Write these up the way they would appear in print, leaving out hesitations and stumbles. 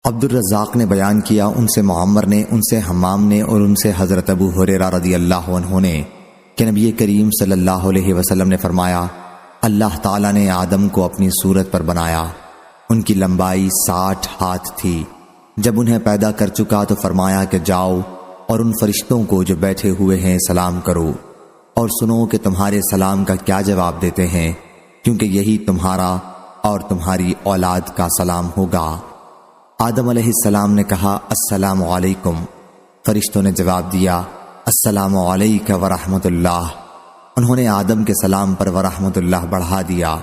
عبد الرزاق نے بیان کیا، ان سے معمر نے، ان سے حمام نے، اور ان سے حضرت ابو ہریرہ رضی اللہ عنہ نے کہ نبی کریم صلی اللہ علیہ وسلم نے فرمایا، اللہ تعالیٰ نے آدم کو اپنی صورت پر بنایا، ان کی لمبائی 60 ہاتھ تھی۔ جب انہیں پیدا کر چکا تو فرمایا کہ جاؤ اور ان فرشتوں کو جو بیٹھے ہوئے ہیں سلام کرو، اور سنو کہ تمہارے سلام کا کیا جواب دیتے ہیں، کیونکہ یہی تمہارا اور تمہاری اولاد کا سلام ہوگا۔ آدم علیہ السلام نے کہا، السلام علیکم۔ فرشتوں نے جواب دیا، السلام علیک ورحمۃ اللہ۔ انہوں نے آدم کے سلام پر ورحمۃ اللہ بڑھا دیا۔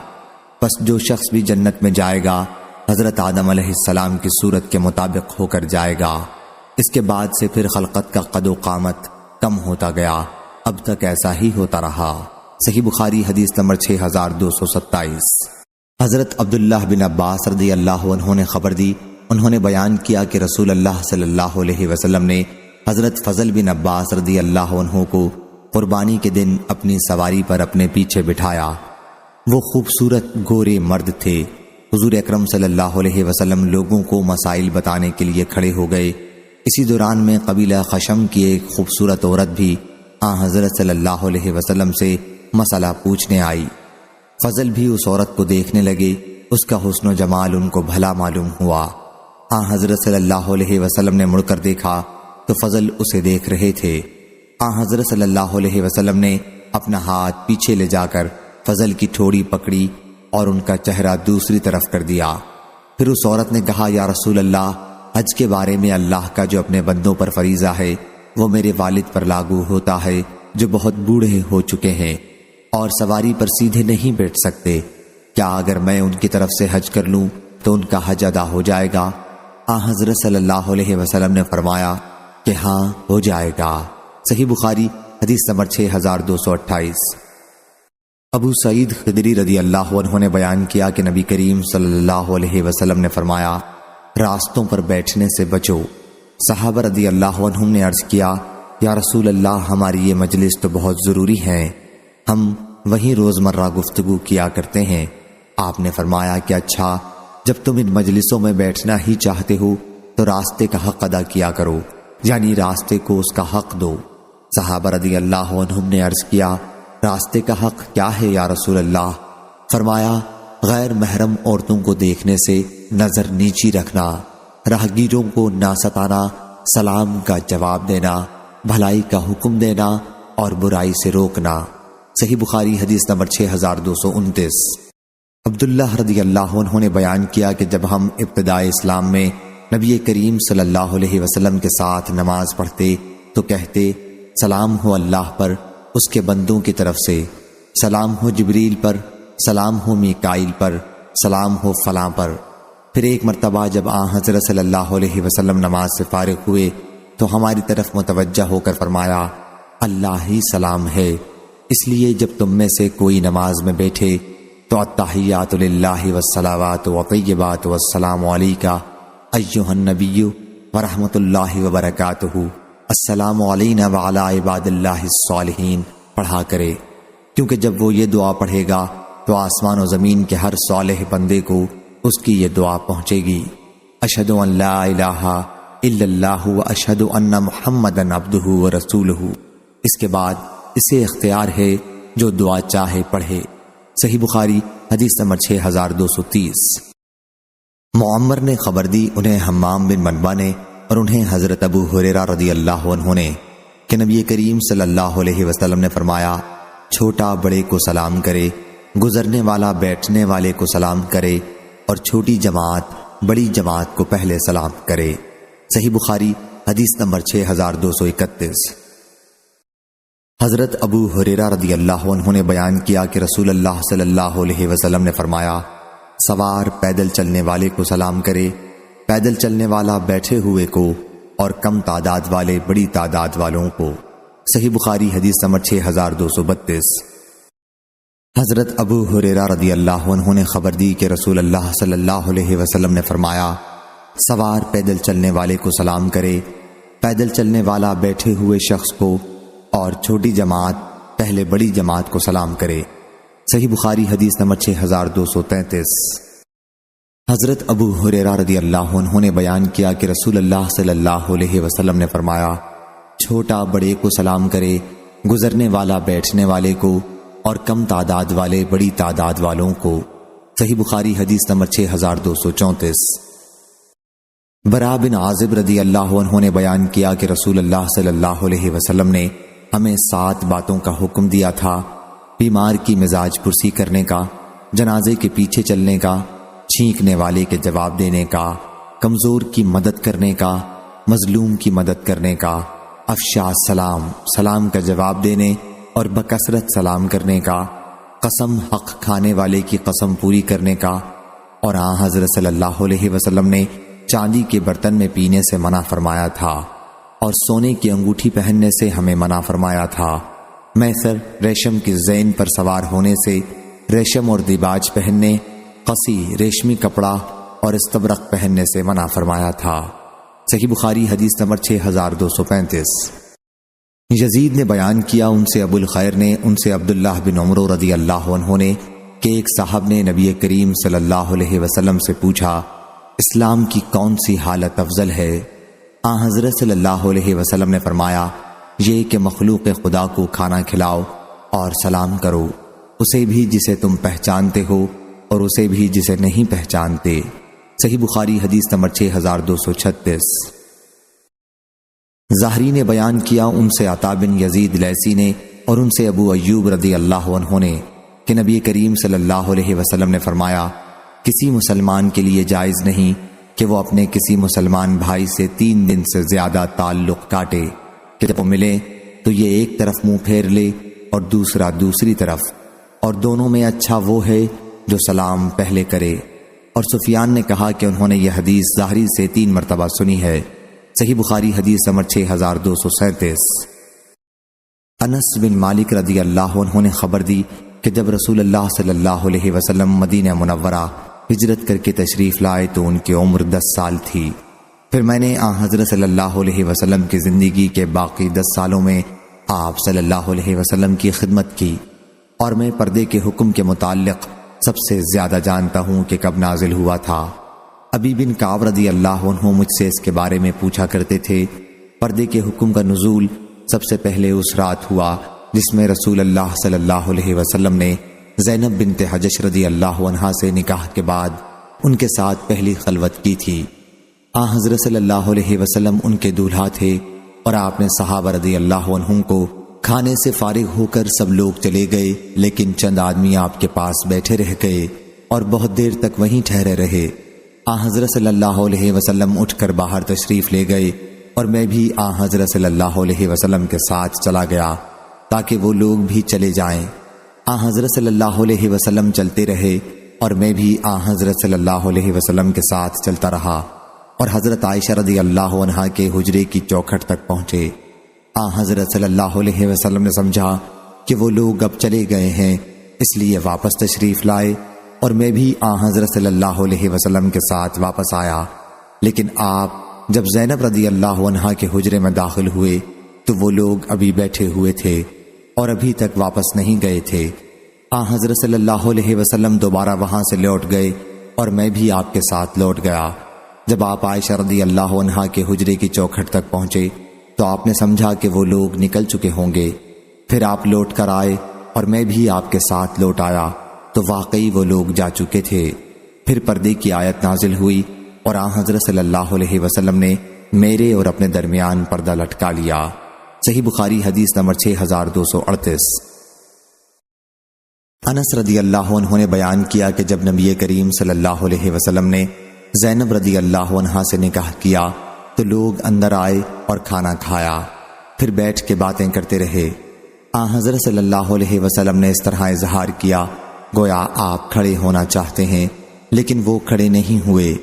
پس جو شخص بھی جنت میں جائے گا حضرت آدم علیہ السلام کی صورت کے مطابق ہو کر جائے گا۔ اس کے بعد سے پھر خلقت کا قد و قامت کم ہوتا گیا، اب تک ایسا ہی ہوتا رہا۔ صحیح بخاری حدیث نمبر 6227۔ حضرت عبداللہ بن عباس رضی اللہ عنہ نے خبر دی، انہوں نے بیان کیا کہ رسول اللہ صلی اللہ علیہ وسلم نے حضرت فضل بن عباس رضی اللہ عنہ کو قربانی کے دن اپنی سواری پر اپنے پیچھے بٹھایا۔ وہ خوبصورت گورے مرد تھے۔ حضور اکرم صلی اللہ علیہ وسلم لوگوں کو مسائل بتانے کے لیے کھڑے ہو گئے۔ اسی دوران میں قبیلہ خشم کی ایک خوبصورت عورت بھی حضرت صلی اللہ علیہ وسلم سے مسئلہ پوچھنے آئی۔ فضل بھی اس عورت کو دیکھنے لگے، اس کا حسن و جمال ان کو بھلا معلوم ہوا۔ حضرت صلی اللہ علیہ وسلم نے مڑ کر دیکھا تو فضل اسے دیکھ رہے تھے۔ حضرت صلی اللہ علیہ وسلم نے اپنا ہاتھ پیچھے لے جا کر فضل کی ٹھوڑی پکڑی اور ان کا چہرہ دوسری طرف کر دیا۔ پھر اس عورت نے کہا، یا رسول اللہ، حج کے بارے میں اللہ کا جو اپنے بندوں پر فریضہ ہے وہ میرے والد پر لاگو ہوتا ہے جو بہت بوڑھے ہو چکے ہیں اور سواری پر سیدھے نہیں بیٹھ سکتے۔ کیا اگر میں ان کی طرف سے حج کر لوں تو ان کا حج ادا ہو جائے گا؟ حضرت صلی اللہ علیہ وسلم نے فرمایا کہ ہاں، ہو جائے گا۔ صحیح بخاری حدیث نمبر 6228۔ ابو سعید خدری رضی اللہ عنہ نے بیان کیا کہ نبی کریم صلی اللہ علیہ وسلم نے فرمایا، راستوں پر بیٹھنے سے بچو۔ صحابہ رضی اللہ عنہم نے عرض کیا، یا رسول اللہ، ہماری یہ مجلس تو بہت ضروری ہے، ہم وہیں روزمرہ گفتگو کیا کرتے ہیں۔ آپ نے فرمایا کہ اچھا، جب تم ان مجلسوں میں بیٹھنا ہی چاہتے ہو تو راستے کا حق ادا کیا کرو، یعنی راستے کو اس کا حق دو۔ صحابہ رضی اللہ عنہم نے عرض کیا، راستے کا حق کیا ہے یا رسول اللہ؟ فرمایا، غیر محرم عورتوں کو دیکھنے سے نظر نیچی رکھنا، راہگیروں کو نہ ستانا، سلام کا جواب دینا، بھلائی کا حکم دینا اور برائی سے روکنا۔ صحیح بخاری حدیث نمبر 6229۔ عبداللہ رضی اللہ عنہ نے بیان کیا کہ جب ہم ابتداء اسلام میں نبی کریم صلی اللہ علیہ وسلم کے ساتھ نماز پڑھتے تو کہتے، سلام ہو اللہ پر، اس کے بندوں کی طرف سے، سلام ہو جبریل پر، سلام ہو میکائیل پر، سلام ہو فلاں پر۔ پھر ایک مرتبہ جب حضرت صلی اللہ علیہ وسلم نماز سے فارغ ہوئے تو ہماری طرف متوجہ ہو کر فرمایا، اللہ ہی سلام ہے، اس لیے جب تم میں سے کوئی نماز میں بیٹھے تو التحیات للہ والصلوات وطیبات والسلام علیکہ ایھا النبی ورحمۃ اللہ وبرکاتہ، السلام علینا وعلی عباد اللہ الصالحین پڑھا کرے، کیونکہ جب وہ یہ دعا پڑھے گا تو آسمان و زمین کے ہر صالح بندے کو اس کی یہ دعا پہنچے گی۔ اشہد ان لا الہ الا اللہ واشہد ان محمدًا عبدہ ورسولہ۔ اس کے بعد اسے اختیار ہے جو دعا چاہے پڑھے۔ صحیح بخاری حدیث نمبر 6230۔ معمر نے خبر دی، انہیں حمام بن منبع نے اور انہیں حضرت ابو ہریرہ رضی اللہ عنہ نے کہ نبی کریم صلی اللہ علیہ وسلم نے فرمایا، چھوٹا بڑے کو سلام کرے، گزرنے والا بیٹھنے والے کو سلام کرے اور چھوٹی جماعت بڑی جماعت کو پہلے سلام کرے۔ صحیح بخاری حدیث نمبر 6231۔ حضرت ابو ہریرہ رضی اللہ عنہ نے بیان کیا کہ رسول اللہ صلی اللہ علیہ وسلم نے فرمایا، سوار پیدل چلنے والے کو سلام کرے، پیدل چلنے والا بیٹھے ہوئے کو اور کم تعداد والے بڑی تعداد والوں کو۔ صحیح بخاری حدیث نمبر 6232۔ حضرت ابو ہریرہ رضی اللہ عنہ نے خبر دی کہ رسول اللہ صلی اللہ علیہ وسلم نے فرمایا، سوار پیدل چلنے والے کو سلام کرے، پیدل چلنے والا بیٹھے ہوئے شخص کو اور چھوٹی جماعت پہلے بڑی جماعت کو سلام کرے۔ صحیح بخاری حدیث نمبر 6233۔ حضرت ابو ہریرہ رضی اللہ عنہ نے بیان کیا کہ رسول اللہ صلی اللہ علیہ وسلم نے فرمایا، چھوٹا بڑے کو سلام کرے، گزرنے والا بیٹھنے والے کو، اور کم تعداد والے بڑی تعداد والوں کو۔ صحیح بخاری حدیث نمبر 6234۔ برا بن عازب رضی اللہ عنہ نے بیان کیا کہ رسول اللہ صلی اللہ علیہ وسلم نے ہمیں 7 باتوں کا حکم دیا تھا: بیمار کی مزاج پرسی کرنے کا، جنازے کے پیچھے چلنے کا، چھینکنے والے کے جواب دینے کا، کمزور کی مدد کرنے کا، مظلوم کی مدد کرنے کا، افشا سلام، سلام کا جواب دینے اور بکثرت سلام کرنے کا، قسم حق کھانے والے کی قسم پوری کرنے کا، اور حضرت صلی اللہ علیہ وسلم نے چاندی کے برتن میں پینے سے منع فرمایا تھا، اور سونے کی انگوٹھی پہننے سے ہمیں منع فرمایا تھا۔ میسر ریشم کی زین پر سوار ہونے سے، ریشم اور دیباج پہننے، قصی ریشمی کپڑا اور استبرق پہننے سے منع فرمایا تھا۔ صحیح بخاری حدیث نمبر 6235۔ یزید نے بیان کیا، ان سے ابو الخیر نے، ان سے عبداللہ بن عمرو رضی اللہ عنہ نے، کہ ایک صاحب نے نبی کریم صلی اللہ علیہ وسلم سے پوچھا، اسلام کی کون سی حالت افضل ہے؟ حضرت صلی اللہ علیہ وسلم نے فرمایا، یہ کہ مخلوق خدا کو کھانا کھلاؤ اور سلام کرو، اسے بھی جسے تم پہچانتے ہو اور اسے بھی جسے نہیں پہچانتے۔ صحیح بخاری حدیث نمبر 6236۔ ظاہری نے بیان کیا، ان سے عطا بن یزید لیثی نے، اور ان سے ابو ایوب رضی اللہ عنہ نے، کہ نبی کریم صلی اللہ علیہ وسلم نے فرمایا، کسی مسلمان کے لیے جائز نہیں کہ وہ اپنے کسی مسلمان بھائی سے 3 دن سے زیادہ تعلق کاٹے، کہ جب وہ ملے تو یہ ایک طرف منہ پھیر لے اور دوسرا دوسری طرف، اور دونوں میں اچھا وہ ہے جو سلام پہلے کرے۔ اور سفیان نے کہا کہ انہوں نے یہ حدیث ظاہری سے 3 مرتبہ سنی ہے۔ صحیح بخاری حدیث نمبر 6237۔ انس بن مالک رضی اللہ عنہ نے خبر دی کہ جب رسول اللہ صلی اللہ علیہ وسلم مدینہ منورہ ہجرت کر کے تشریف لائے تو ان کی عمر 10 سال تھی۔ پھر میں نے حضرت صلی اللہ علیہ وسلم کی زندگی کے باقی 10 سالوں میں آپ صلی اللہ علیہ وسلم کی خدمت کی، اور میں پردے کے حکم کے متعلق سب سے زیادہ جانتا ہوں کہ کب نازل ہوا تھا۔ ابی بن کعب رضی اللہ عنہ مجھ سے اس کے بارے میں پوچھا کرتے تھے۔ پردے کے حکم کا نزول سب سے پہلے اس رات ہوا جس میں رسول اللہ صلی اللہ علیہ وسلم نے زینب بنت حجش رضی اللہ عنہا سے نکاح کے بعد ان کے ساتھ پہلی خلوت کی تھی۔ حضرت صلی اللہ علیہ وسلم ان کے دولہا تھے، اور آپ نے صحابہ رضی اللہ عنہم کو کھانے سے فارغ ہو کر سب لوگ چلے گئے، لیکن چند آدمی آپ کے پاس بیٹھے رہ گئے اور بہت دیر تک وہیں ٹھہرے رہے۔ حضرت صلی اللہ علیہ وسلم اٹھ کر باہر تشریف لے گئے، اور میں بھی حضرت صلی اللہ علیہ وسلم کے ساتھ چلا گیا تاکہ وہ لوگ بھی چلے جائیں۔ حضرت صلی اللہ علیہ وسلم چلتے رہے، اور میں بھی حضرت صلی اللہ علیہ وسلم کے ساتھ چلتا رہا، اور حضرت عائشہ رضی اللہ عنہا کے حجرے کی چوکھٹ تک پہنچے۔ حضرت صلی اللہ علیہ وسلم نے سمجھا کہ وہ لوگ اب چلے گئے ہیں، اس لیے واپس تشریف لائے، اور میں بھی حضرت صلی اللہ علیہ وسلم کے ساتھ واپس آیا۔ لیکن آپ جب زینب رضی اللہ عنہا کے حجرے میں داخل ہوئے تو وہ لوگ ابھی بیٹھے ہوئے تھے اور ابھی تک واپس نہیں گئے تھے۔ حضرت صلی اللہ علیہ وسلم دوبارہ وہاں سے لوٹ گئے، اور میں بھی آپ کے ساتھ لوٹ گیا۔ جب آپ عائشہ رضی اللہ عنہا کے حجرے کی چوکھٹ تک پہنچے تو آپ نے سمجھا کہ وہ لوگ نکل چکے ہوں گے۔ پھر آپ لوٹ کر آئے، اور میں بھی آپ کے ساتھ لوٹ آیا تو واقعی وہ لوگ جا چکے تھے۔ پھر پردے کی آیت نازل ہوئی، اور حضرت صلی اللہ علیہ وسلم نے میرے اور اپنے درمیان پردہ لٹکا لیا۔ صحیح بخاری حدیث نمبر 6238۔ انس رضی اللہ عنہ نے بیان کیا کہ جب نبی کریم صلی اللہ علیہ وسلم نے زینب رضی اللہ عنہا سے نکاح کیا تو لوگ اندر آئے اور کھانا کھایا، پھر بیٹھ کے باتیں کرتے رہے۔ حضرت صلی اللہ علیہ وسلم نے اس طرح اظہار کیا گویا آپ کھڑے ہونا چاہتے ہیں، لیکن وہ کھڑے نہیں ہوئے۔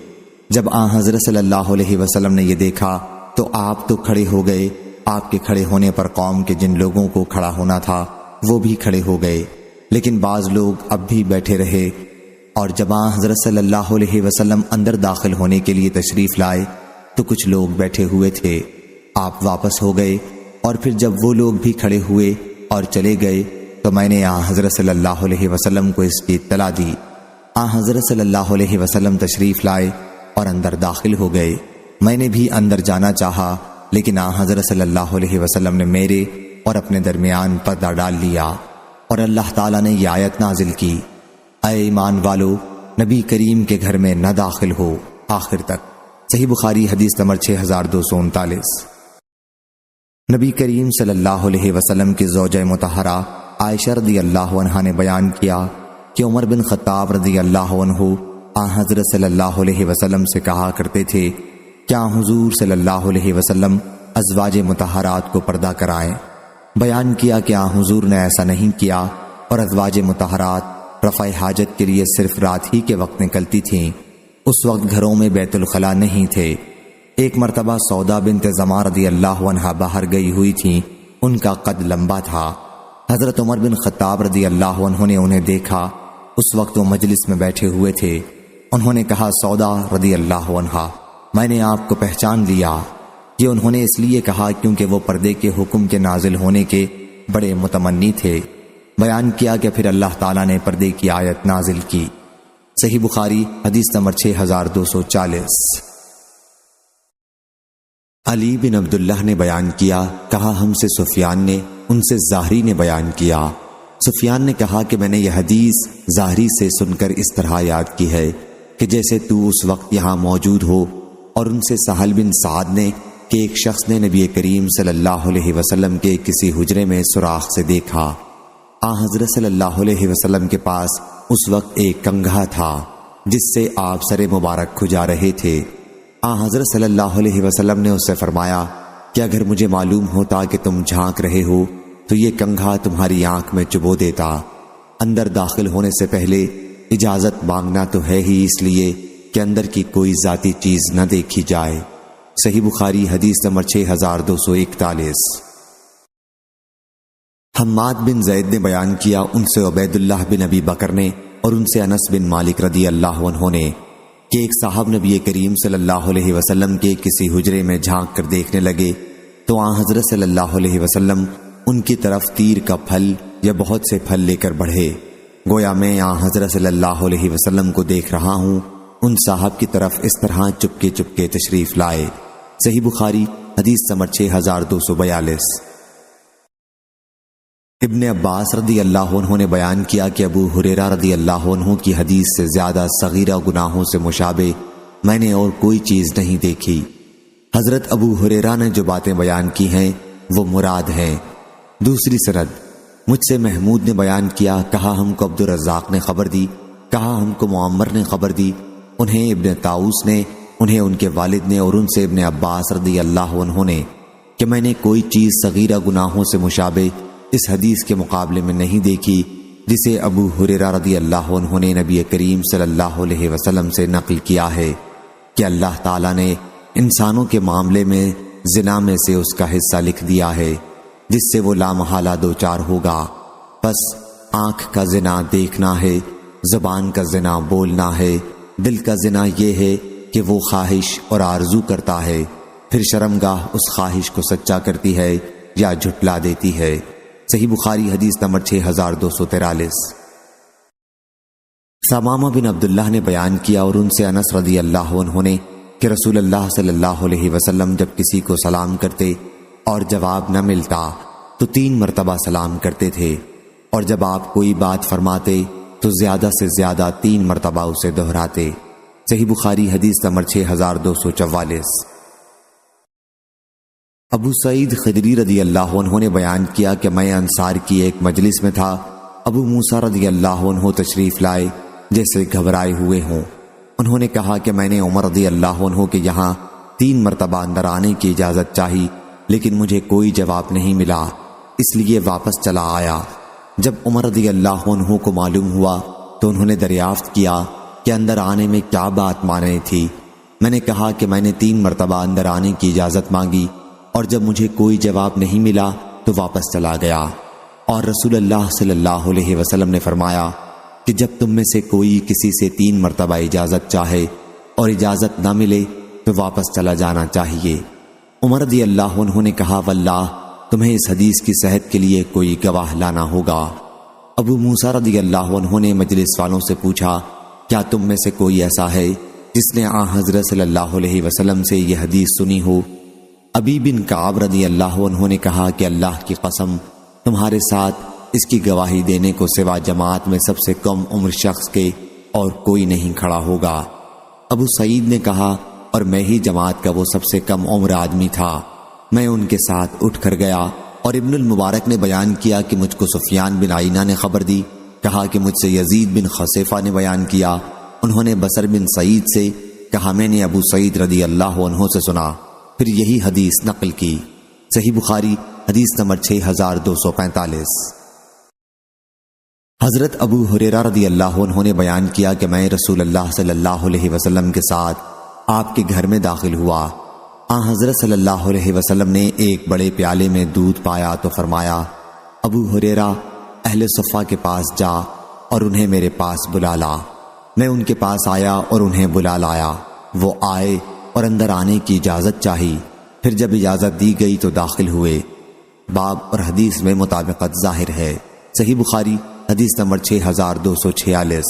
جب حضرت صلی اللہ علیہ وسلم نے یہ دیکھا تو آپ تو کھڑے ہو گئے، آپ کے کھڑے ہونے پر قوم کے جن لوگوں کو کھڑا ہونا تھا وہ بھی کھڑے ہو گئے، لیکن بعض لوگ اب بھی بیٹھے رہے۔ اور جب حضرت صلی اللہ علیہ وسلم اندر داخل ہونے کے لیے تشریف لائے تو کچھ لوگ بیٹھے ہوئے تھے، آپ واپس ہو گئے، اور پھر جب وہ لوگ بھی کھڑے ہوئے اور چلے گئے تو میں نے حضرت صلی اللہ علیہ وسلم کو اس کی اطلاع دی۔ آن حضرت صلی اللہ علیہ وسلم تشریف لائے اور اندر داخل ہو گئے۔ میں نے بھی اندر جانا چاہا، لیکن آن حضرت صلی اللہ علیہ وسلم نے میرے اور اپنے درمیان پردہ ڈال لیا، اور اللہ تعالیٰ نے یہ آیت نازل کی، اے ایمان والو، نبی کریم کے گھر میں نہ داخل ہو، آخر تک۔ صحیح بخاری حدیث نمبر 6239۔ نبی کریم صلی اللہ علیہ وسلم کی زوجہ مطہرہ عائشہ رضی اللہ عنہا نے بیان کیا کہ عمر بن خطاب رضی اللہ عنہ آن حضرت صلی اللہ علیہ وسلم سے کہا کرتے تھے، کیا حضور صلی اللہ علیہ وسلم ازواج مطہرات کو پردہ کرائیں؟ بیان کیا کہ آن حضور نے ایسا نہیں کیا، اور ازواج مطہرات رفع حاجت کے لیے صرف رات ہی کے وقت نکلتی تھیں۔ اس وقت گھروں میں بیت الخلا نہیں تھے۔ ایک مرتبہ سودا بنت زمع رضی اللہ عنہا باہر گئی ہوئی تھیں، ان کا قد لمبا تھا۔ حضرت عمر بن خطاب رضی اللہ عنہ نے انہیں دیکھا، اس وقت وہ مجلس میں بیٹھے ہوئے تھے۔ انہوں نے کہا، سودا رضی اللہ عنہا، میں نے آپ کو پہچان لیا۔ یہ انہوں نے اس لیے کہا کیونکہ وہ پردے کے حکم کے نازل ہونے کے بڑے متمنی تھے۔ بیان کیا کہ پھر اللہ تعالیٰ نے پردے کی آیت نازل کی۔ صحیح بخاری حدیث نمبر 6240۔ علی بن عبداللہ نے بیان کیا، کہا ہم سے سفیان نے، ان سے زہری نے بیان کیا۔ سفیان نے کہا کہ میں نے یہ حدیث زہری سے سن کر اس طرح یاد کی ہے کہ جیسے تو اس وقت یہاں موجود ہو، اور ان سے سہل بن سعد نے کہ ایک شخص نے نبی کریم صلی اللہ علیہ وسلم کے کسی حجرے میں سوراخ سے دیکھا۔ آن حضرت صلی اللہ علیہ وسلم کے پاس اس وقت ایک کنگھا تھا جس سے آپ سر مبارک کھجا رہے تھے۔ آن حضرت صلی اللہ علیہ وسلم نے اس سے فرمایا کہ اگر مجھے معلوم ہوتا کہ تم جھانک رہے ہو تو یہ کنگھا تمہاری آنکھ میں چبو دیتا۔ اندر داخل ہونے سے پہلے اجازت مانگنا تو ہے ہی، اس لیے کہ اندر کی کوئی ذاتی چیز نہ دیکھی جائے۔ صحیح بخاری حدیث نمبر 6241۔ حماد بن زید نے بیان کیا، ان سے عبید اللہ بن ابی بکر نے، اور ان سے انس بن مالک رضی اللہ عنہ نے، کہ ایک صاحب نبی کریم صلی اللہ علیہ وسلم کے کسی حجرے میں جھانک کر دیکھنے لگے تو آن حضرت صلی اللہ علیہ وسلم ان کی طرف تیر کا پھل یا بہت سے پھل لے کر بڑھے، گویا میں آن حضرت صلی اللہ علیہ وسلم کو دیکھ رہا ہوں۔ ان صاحب کی طرف اس طرح چپکے چپکے تشریف لائے۔ صحیح بخاری حدیث نمبر 6242۔ ابن عباس رضی اللہ عنہ نے بیان کیا کہ ابو ہریرہ رضی اللہ عنہ کی حدیث سے زیادہ صغیرہ گناہوں سے مشابہ میں نے اور کوئی چیز نہیں دیکھی۔ حضرت ابو ہریرہ نے جو باتیں بیان کی ہیں وہ مراد ہیں۔ دوسری سند، مجھ سے محمود نے بیان کیا، کہا ہم کو عبد الرزاق نے خبر دی، کہا ہم کو معمر نے خبر دی، انہیں ابن طاؤس نے، انہیں ان کے والد نے، اور ان سے ابن عباس رضی اللہ عنہ نے، کہ میں نے کوئی چیز صغیرہ گناہوں سے مشابہ اس حدیث کے مقابلے میں نہیں دیکھی جسے ابو ہریرہ رضی اللہ عنہ نے نبی کریم صلی اللہ علیہ وسلم سے نقل کیا ہے کہ اللہ تعالیٰ نے انسانوں کے معاملے میں زنا میں سے اس کا حصہ لکھ دیا ہے جس سے وہ لامحالہ دوچار ہوگا۔ پس آنکھ کا زنا دیکھنا ہے، زبان کا زنا بولنا ہے، دل کا زنا یہ ہے کہ وہ خواہش اور آرزو کرتا ہے، پھر شرمگاہ اس خواہش کو سچا کرتی ہے یا جھٹلا دیتی ہے۔ صحیح بخاری حدیث نمبر 6243۔ ثمامہ بن عبداللہ نے بیان کیا، اور ان سے انس رضی اللہ عنہ نے، کہ رسول اللہ صلی اللہ علیہ وسلم جب کسی کو سلام کرتے اور جواب نہ ملتا تو 3 مرتبہ سلام کرتے تھے، اور جب آپ کوئی بات فرماتے تو زیادہ سے زیادہ 3 مرتبہ اسے دہراتے۔ صحیح بخاری حدیث نمبر 6244۔ ابو سعید خدری رضی اللہ عنہ نے بیان کیا کہ میں انصار کی ایک مجلس میں تھا، ابو موسیٰ رضی اللہ عنہ تشریف لائے جیسے گھبرائے ہوئے ہوں۔ انہوں نے کہا کہ میں نے عمر رضی اللہ عنہ کے یہاں 3 مرتبہ اندر آنے کی اجازت چاہی، لیکن مجھے کوئی جواب نہیں ملا، اس لیے واپس چلا آیا۔ جب عمر رضی اللہ عنہ کو معلوم ہوا تو انہوں نے دریافت کیا کہ اندر آنے میں کیا بات مانے تھی۔ میں نے کہا کہ میں نے 3 مرتبہ اندر آنے کی اجازت مانگی، اور جب مجھے کوئی جواب نہیں ملا تو واپس چلا گیا۔ اور رسول اللہ صلی اللہ علیہ وسلم نے فرمایا کہ جب تم میں سے کوئی کسی سے 3 مرتبہ اجازت چاہے اور اجازت نہ ملے تو واپس چلا جانا چاہیے۔ عمر رضی اللہ عنہ نے کہا، واللہ تمہیں اس حدیث کی صحت کے لیے کوئی گواہ لانا ہوگا۔ ابو موسیٰ رضی اللہ عنہ نے مجلس والوں سے پوچھا کیا تم میں سے کوئی ایسا ہے جس نے آن حضرت صلی اللہ علیہ وسلم سے یہ حدیث سنی ہو؟ ابی بن کعب رضی اللہ عنہ نے کہا کہ اللہ کی قسم، تمہارے ساتھ اس کی گواہی دینے کو سوا جماعت میں سب سے کم عمر شخص کے اور کوئی نہیں کھڑا ہوگا۔ ابو سعید نے کہا، اور میں ہی جماعت کا وہ سب سے کم عمر آدمی تھا۔ میں ان کے ساتھ اٹھ کر گیا، اور ابن المبارک نے بیان کیا کہ مجھ کو سفیان بن عینہ نے خبر دی، کہا کہ مجھ سے یزید بن خصیفہ نے بیان کیا، انہوں نے بصر بن سعید سے کہا میں نے ابو سعید رضی اللہ عنہ سے سنا، پھر یہی حدیث نقل کی۔ صحیح بخاری حدیث نمبر 6245۔ حضرت ابو ہریرہ رضی اللہ عنہ نے بیان کیا کہ میں رسول اللہ صلی اللہ علیہ وسلم کے ساتھ آپ کے گھر میں داخل ہوا۔ حضرت صلی اللہ علیہ وسلم نے ایک بڑے پیالے میں دودھ پایا تو فرمایا، ابو ہریرہ اہل صفہ کے پاس جا اور انہیں میرے پاس بلا لا۔ میں ان کے پاس آیا اور انہیں بلا لایا۔ وہ آئے اور اندر آنے کی اجازت چاہی، پھر جب اجازت دی گئی تو داخل ہوئے۔ باب اور حدیث میں مطابقت ظاہر ہے۔ صحیح بخاری حدیث نمبر 6246۔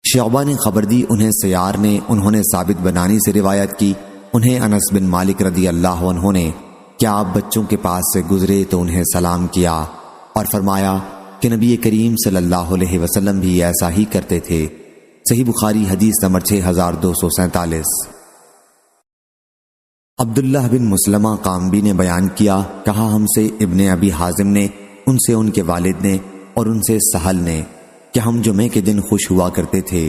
شعبہ نے خبر دی، انہیں سیار نے، انہوں نے ثابت بنانی سے روایت کی، انہیں انس بن مالک رضی اللہ عنہ نے کیا آپ بچوں کے پاس سے گزرے تو انہیں سلام کیا اور فرمایا کہ نبی کریم صلی اللہ علیہ وسلم بھی ایسا ہی کرتے تھے۔ صحیح بخاری حدیث نمبر 6247۔ عبداللہ بن مسلمہ قامبی نے بیان کیا، کہا ہم سے ابن ابی حازم نے، ان سے ان کے والد نے، اور ان سے سہل نے کہ ہم جمعے کے دن خوش ہوا کرتے تھے۔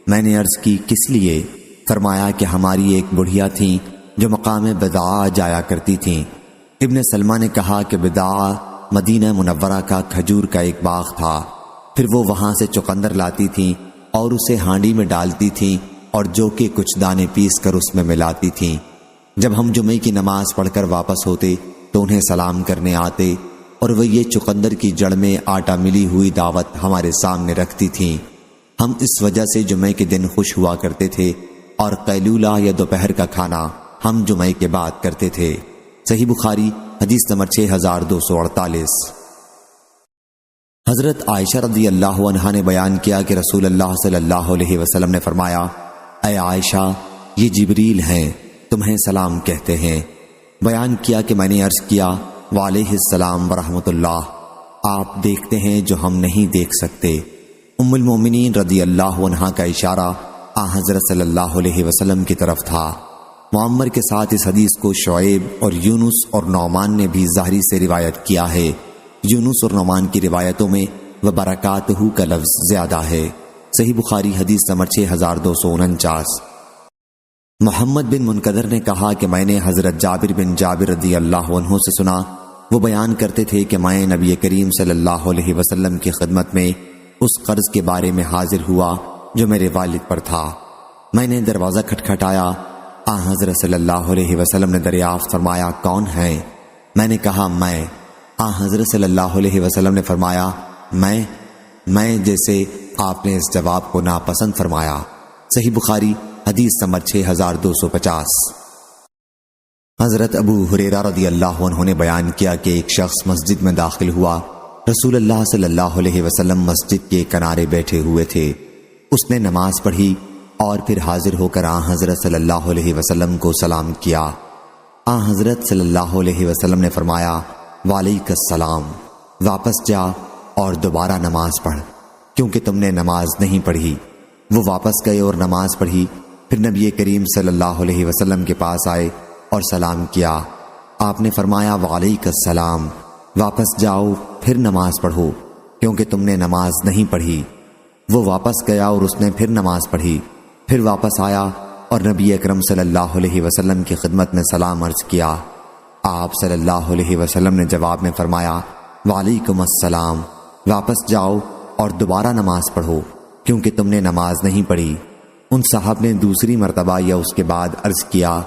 میں نے عرض کی کس لیے؟ فرمایا کہ ہماری ایک بڑھیا تھیں جو مقام بضاعہ جایا کرتی تھیں۔ ابن سلمہ نے کہا کہ بضاعہ مدینہ منورہ کا کھجور کا ایک باغ تھا، پھر وہ وہاں سے چقندر لاتی تھیں اور اسے ہانڈی میں ڈالتی تھیں اور جو کہ کچھ دانے پیس کر اس میں ملاتی تھیں۔ جب ہم جمعے کی نماز پڑھ کر واپس ہوتے تو انہیں سلام کرنے آتے اور وہ یہ چقندر کی جڑ میں آٹا ملی ہوئی دعوت ہمارے سامنے رکھتی تھیں۔ ہم اس وجہ سے جمعے کے دن خوش ہوا کرتے تھے، اور قیلولہ یا دوپہر کا کھانا ہم جمعے کے بعد کرتے تھے۔ صحیح بخاری حدیث نمبر 6248۔ حضرت عائشہ رضی اللہ عنہا نے بیان کیا کہ رسول اللہ صلی اللہ علیہ وسلم نے فرمایا، اے عائشہ، یہ جبریل ہیں، تمہیں سلام کہتے ہیں۔ بیان کیا کہ میں نے عرض کیا، وعلیہ السلام ورحمۃ اللہ، آپ دیکھتے ہیں جو ہم نہیں دیکھ سکتے۔ ام المومنین رضی اللہ عنہا کا اشارہ حضرت صلی اللہ علیہ وسلم کی طرف تھا۔ معمر کے ساتھ اس حدیث کو شعیب اور یونس اور نعمان نے بھی ظاہری سے روایت کیا ہے۔ یونس اور نعمان کی روایتوں میں وبرکاتہ کا لفظ زیادہ ہے۔ صحیح بخاری حدیث نمبر 6249۔ محمد بن منقدر نے کہا کہ میں نے حضرت جابر بن جابر رضی اللہ عنہ سے سنا، وہ بیان کرتے تھے کہ میں نبی کریم صلی اللہ علیہ وسلم کی خدمت میں اس قرض کے بارے میں حاضر ہوا جو میرے والد پر تھا۔ میں نے دروازہ کھٹکھٹایا، حضرت صلی اللہ علیہ وسلم نے دریافت فرمایا کون ہے؟ میں نے کہا میں۔ حضرت صلی اللہ علیہ وسلم نے فرمایا میں جیسے آپ نے اس جواب کو ناپسند فرمایا۔ صحیح بخاری حدیث نمبر 6250۔ حضرت ابو ہریرہ رضی اللہ عنہ نے بیان کیا کہ ایک شخص مسجد میں داخل ہوا، رسول اللہ صلی اللہ علیہ وسلم مسجد کے کنارے بیٹھے ہوئے تھے۔ اس نے نماز پڑھی اور پھر حاضر ہو کر حضرت صلی اللہ علیہ وسلم کو سلام کیا۔ حضرت صلی اللہ علیہ وسلم نے فرمایا، وعلیک السلام، واپس جا اور دوبارہ نماز پڑھ کیونکہ تم نے نماز نہیں پڑھی۔ وہ واپس گئے اور نماز پڑھی، پھر نبی کریم صلی اللہ علیہ وسلم کے پاس آئے اور سلام کیا۔ آپ نے فرمایا، وعلیک السلام، واپس جاؤ پھر نماز پڑھو کیونکہ تم نے نماز نہیں پڑھی۔ وہ واپس گیا اور اس نے پھر نماز پڑھی، پھر واپس آیا اور نبی اکرم صلی اللہ علیہ وسلم کی خدمت میں سلام عرض کیا۔ آپ صلی اللہ علیہ وسلم نے جواب میں فرمایا، وعلیکم السلام، واپس جاؤ اور دوبارہ نماز پڑھو کیونکہ تم نے نماز نہیں پڑھی۔ ان صاحب نے دوسری مرتبہ یا اس کے بعد عرض کیا،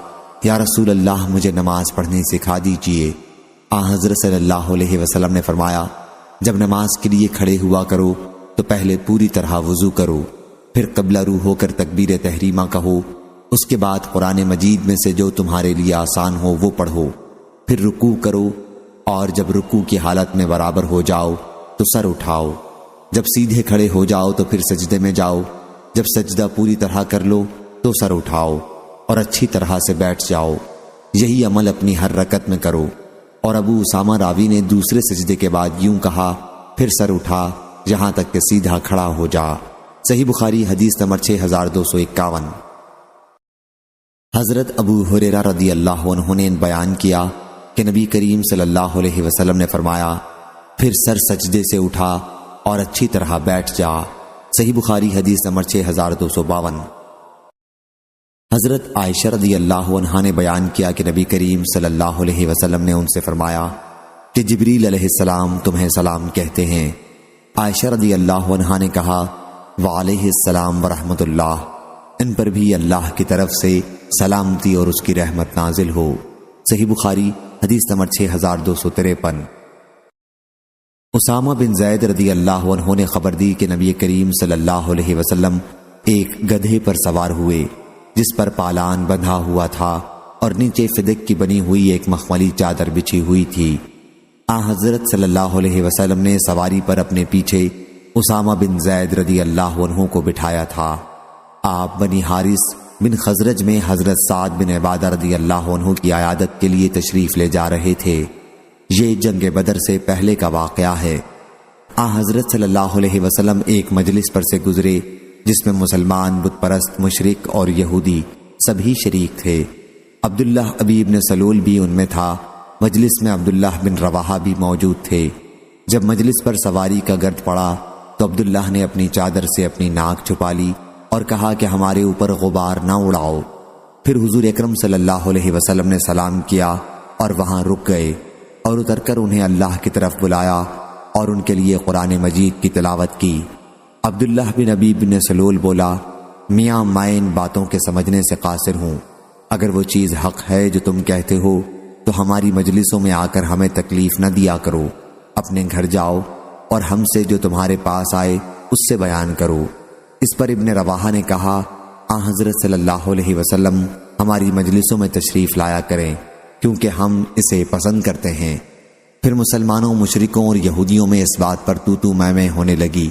یا رسول اللہ، مجھے نماز پڑھنی سکھا دیجیے۔ حضرت صلی اللہ علیہ وسلم نے فرمایا، جب نماز کے لیے کھڑے ہوا کرو تو پہلے پوری طرح وضو کرو، پھر قبلہ رو ہو کر تکبیر تحریمہ کہو، اس کے بعد قرآن مجید میں سے جو تمہارے لیے آسان ہو وہ پڑھو، پھر رکوع کرو، اور جب رکوع کی حالت میں برابر ہو جاؤ تو سر اٹھاؤ، جب سیدھے کھڑے ہو جاؤ تو پھر سجدے میں جاؤ، جب سجدہ پوری طرح کر لو تو سر اٹھاؤ اور اچھی طرح سے بیٹھ جاؤ، یہی عمل اپنی ہر رکعت میں کرو۔ اور ابو اسامہ راوی نے دوسرے سجدے کے بعد یوں کہا، پھر سر اٹھا یہاں تک کہ سیدھا کھڑا ہو جا۔ صحیح بخاری حدیث نمبر 6251۔ حضرت ابو ہریرہ رضی اللہ عنہ نے بیان کیا کہ نبی کریم صلی اللہ علیہ وسلم نے فرمایا، پھر سر سجدے سے اٹھا اور اچھی طرح بیٹھ جا۔ صحیح بخاری حدیث نمبر 6252۔ حضرت عائشہ رضی اللہ عنہا نے بیان کیا کہ نبی کریم صلی اللہ علیہ وسلم نے ان سے فرمایا کہ جبریل علیہ السلام تمہیں سلام کہتے ہیں۔ عائشہ رضی اللہ عنہا نے کہا، وعلیہ السلام ورحمۃ اللہ، ان پر بھی اللہ کی طرف سے سلامتی اور اس کی رحمت نازل ہو۔ صحیح بخاری حدیث نمبر 6253۔ اسامہ بن زید رضی اللہ عنہ نے خبر دی کہ نبی کریم صلی اللہ علیہ وسلم ایک گدھے پر سوار ہوئے جس پر پالان بندھا ہوا تھا اور نیچے فدق کی بنی ہوئی ایک مخملی چادر بچھی ہوئی تھی۔ حضرت صلی اللہ علیہ وسلم نے سواری پر اپنے پیچھے اسامہ بن زید رضی اللہ عنہ کو بٹھایا تھا۔ آپ بنی حارث بن خزرج میں حضرت سعد بن عبادہ رضی اللہ عنہ کی عیادت کے لیے تشریف لے جا رہے تھے۔ یہ جنگ بدر سے پہلے کا واقعہ ہے۔ حضرت صلی اللہ علیہ وسلم ایک مجلس پر سے گزرے جس میں مسلمان، بت پرست، مشرک اور یہودی سبھی شریک تھے۔ عبداللہ ابی بن سلول بھی ان میں تھا۔ مجلس میں عبداللہ بن رواحہ بھی موجود تھے۔ جب مجلس پر سواری کا گرد پڑا تو عبداللہ نے اپنی چادر سے اپنی ناک چھپا لی اور کہا کہ ہمارے اوپر غبار نہ اڑاؤ۔ پھر حضور اکرم صلی اللہ علیہ وسلم نے سلام کیا اور وہاں رک گئے اور اتر کر انہیں اللہ کی طرف بلایا اور ان کے لیے قرآن مجید کی تلاوت کی۔ عبداللہ بن ابی بن سلول بولا، میاں میں ان باتوں کے سمجھنے سے قاصر ہوں، اگر وہ چیز حق ہے جو تم کہتے ہو تو ہماری مجلسوں میں آ کر ہمیں تکلیف نہ دیا کرو، اپنے گھر جاؤ اور ہم سے جو تمہارے پاس آئے اس سے بیان کرو۔ اس پر ابن رواحہ نے کہا، حضرت صلی اللہ علیہ وسلم ہماری مجلسوں میں تشریف لایا کریں کیونکہ ہم اسے پسند کرتے ہیں۔ پھر مسلمانوں، مشرکوں اور یہودیوں میں اس بات پر تو میں ہونے لگی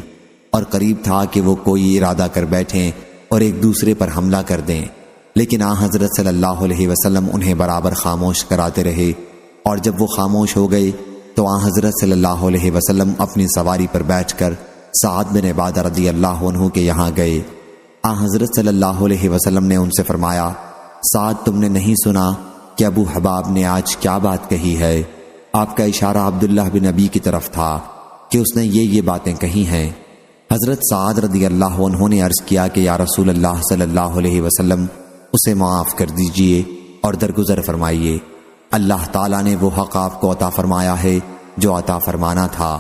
اور قریب تھا کہ وہ کوئی ارادہ کر بیٹھیں اور ایک دوسرے پر حملہ کر دیں، لیکن حضرت صلی اللہ علیہ وسلم انہیں برابر خاموش کراتے رہے، اور جب وہ خاموش ہو گئے تو حضرت صلی اللہ علیہ وسلم اپنی سواری پر بیٹھ کر سعد بن عبادہ رضی اللہ عنہ کے یہاں گئے۔ حضرت صلی اللہ علیہ وسلم نے ان سے فرمایا، سعد تم نے نہیں سنا کہ ابو حباب نے آج کیا بات کہی ہے؟ آپ کا اشارہ عبداللہ بن ابی کی طرف تھا کہ اس نے یہ باتیں کہی ہیں۔ حضرت سعد رضی اللہ عنہ نے عرض کیا کہ یا رسول اللہ صلی اللہ علیہ وسلم اسے معاف کر دیجئے اور درگزر فرمائیے، اللہ تعالیٰ نے وہ حق آپ کو عطا فرمایا ہے جو عطا فرمانا تھا۔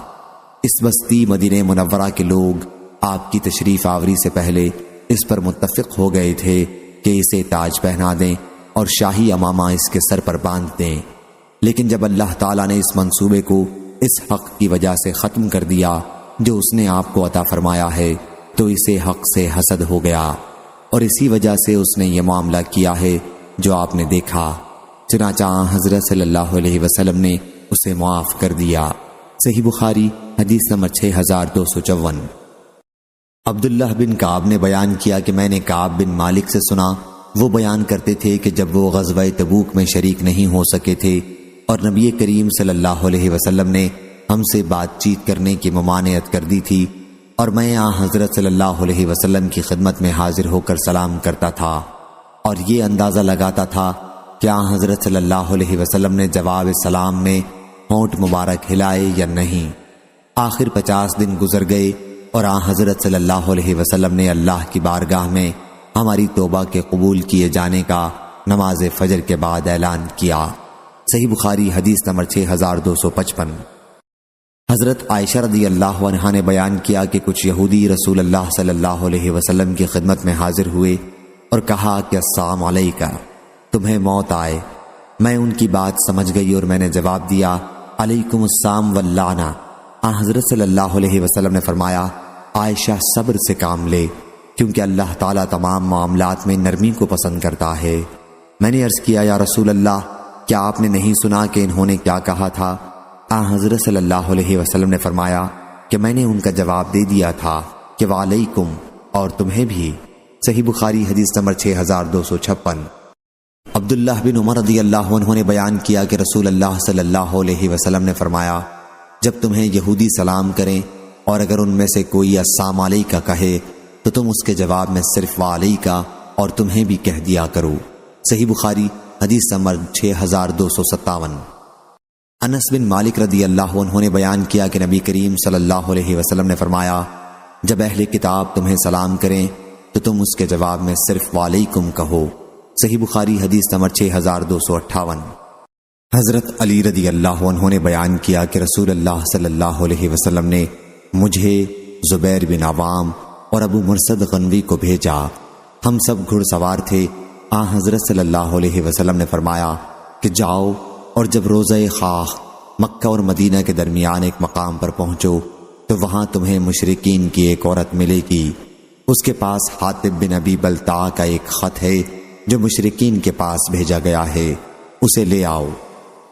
اس بستی مدینہ منورہ کے لوگ آپ کی تشریف آوری سے پہلے اس پر متفق ہو گئے تھے کہ اسے تاج پہنا دیں اور شاہی امامہ اس کے سر پر باندھ دیں، لیکن جب اللہ تعالیٰ نے اس منصوبے کو اس حق کی وجہ سے ختم کر دیا جو اس نے آپ کو عطا فرمایا ہے تو اسے حق سے حسد ہو گیا، اور اسی وجہ سے اس نے یہ معاملہ کیا ہے جو آپ نے دیکھا۔ چنانچہ حضرت صلی اللہ علیہ وسلم نے اسے معاف کر دیا۔ صحیح بخاری حدیث نمبر 6254۔ عبداللہ بن کعب نے بیان کیا کہ میں نے کعب بن مالک سے سنا، وہ بیان کرتے تھے کہ جب وہ غزوہ تبوک میں شریک نہیں ہو سکے تھے اور نبی کریم صلی اللہ علیہ وسلم نے ہم سے بات چیت کرنے کی ممانعت کر دی تھی، اور میں حضرت صلی اللہ علیہ وسلم کی خدمت میں حاضر ہو کر سلام کرتا تھا اور یہ اندازہ لگاتا تھا کہ حضرت صلی اللہ علیہ وسلم نے جواب سلام میں ہونٹ مبارک ہلائے یا نہیں۔ آخر 50 دن گزر گئے اور حضرت صلی اللہ علیہ وسلم نے اللہ کی بارگاہ میں ہماری توبہ کے قبول کیے جانے کا نماز فجر کے بعد اعلان کیا۔ صحیح بخاری حدیث نمبر 6255۔ حضرت عائشہ رضی اللہ عنہا نے بیان کیا کہ کچھ یہودی رسول اللہ صلی اللہ علیہ وسلم کی خدمت میں حاضر ہوئے اور کہا کہ السلام علیکہ، تمہیں موت آئے۔ میں ان کی بات سمجھ گئی اور میں نے جواب دیا، علیکم السلام واللعنہ۔ حضرت صلی اللہ علیہ وسلم نے فرمایا، عائشہ صبر سے کام لے کیونکہ اللہ تعالیٰ تمام معاملات میں نرمی کو پسند کرتا ہے۔ میں نے عرض کیا، یا رسول اللہ، کیا آپ نے نہیں سنا کہ انہوں نے کیا کہا تھا؟ حضرت صلی اللہ علیہ وسلم نے فرمایا، کہ میں نے ان کا جواب دے دیا تھا کہ وعلیکم اور تمہیں بھی۔ صحیح بخاری حدیث نمبر 6256۔ عبداللہ بن عمر رضی اللہ عنہ نے بیان کیا کہ رسول اللہ صلی اللہ علیہ وسلم نے فرمایا، جب تمہیں یہودی سلام کریں اور اگر ان میں سے کوئی السلام علیکہ کہے تو تم اس کے جواب میں صرف وعلیکہ اور تمہیں بھی کہہ دیا کرو۔ صحیح بخاری حدیث نمبر 6257۔ انس بن مالک رضی اللہ عنہ نے بیان کیا کہ نبی کریم صلی اللہ علیہ وسلم نے فرمایا، جب اہل کتاب تمہیں سلام کریں تو تم اس کے جواب میں صرف وعلیکم کہو۔ صحیح بخاری حدیث نمبر 6258۔ حضرت علی رضی اللہ عنہ نے بیان کیا کہ رسول اللہ صلی اللہ علیہ وسلم نے مجھے، زبیر بن عوام اور ابو مرصد غنوی کو بھیجا۔ ہم سب گھڑ سوار تھے۔ حضرت صلی اللہ علیہ وسلم نے فرمایا کہ جاؤ اور جب روضہ خاخ مکہ اور مدینہ کے درمیان ایک مقام پر پہنچو تو وہاں تمہیں مشرکین کی ایک عورت ملے گی، اس کے پاس حاطب بن ابی بلتع کا ایک خط ہے جو مشرکین کے پاس بھیجا گیا ہے، اسے لے آؤ۔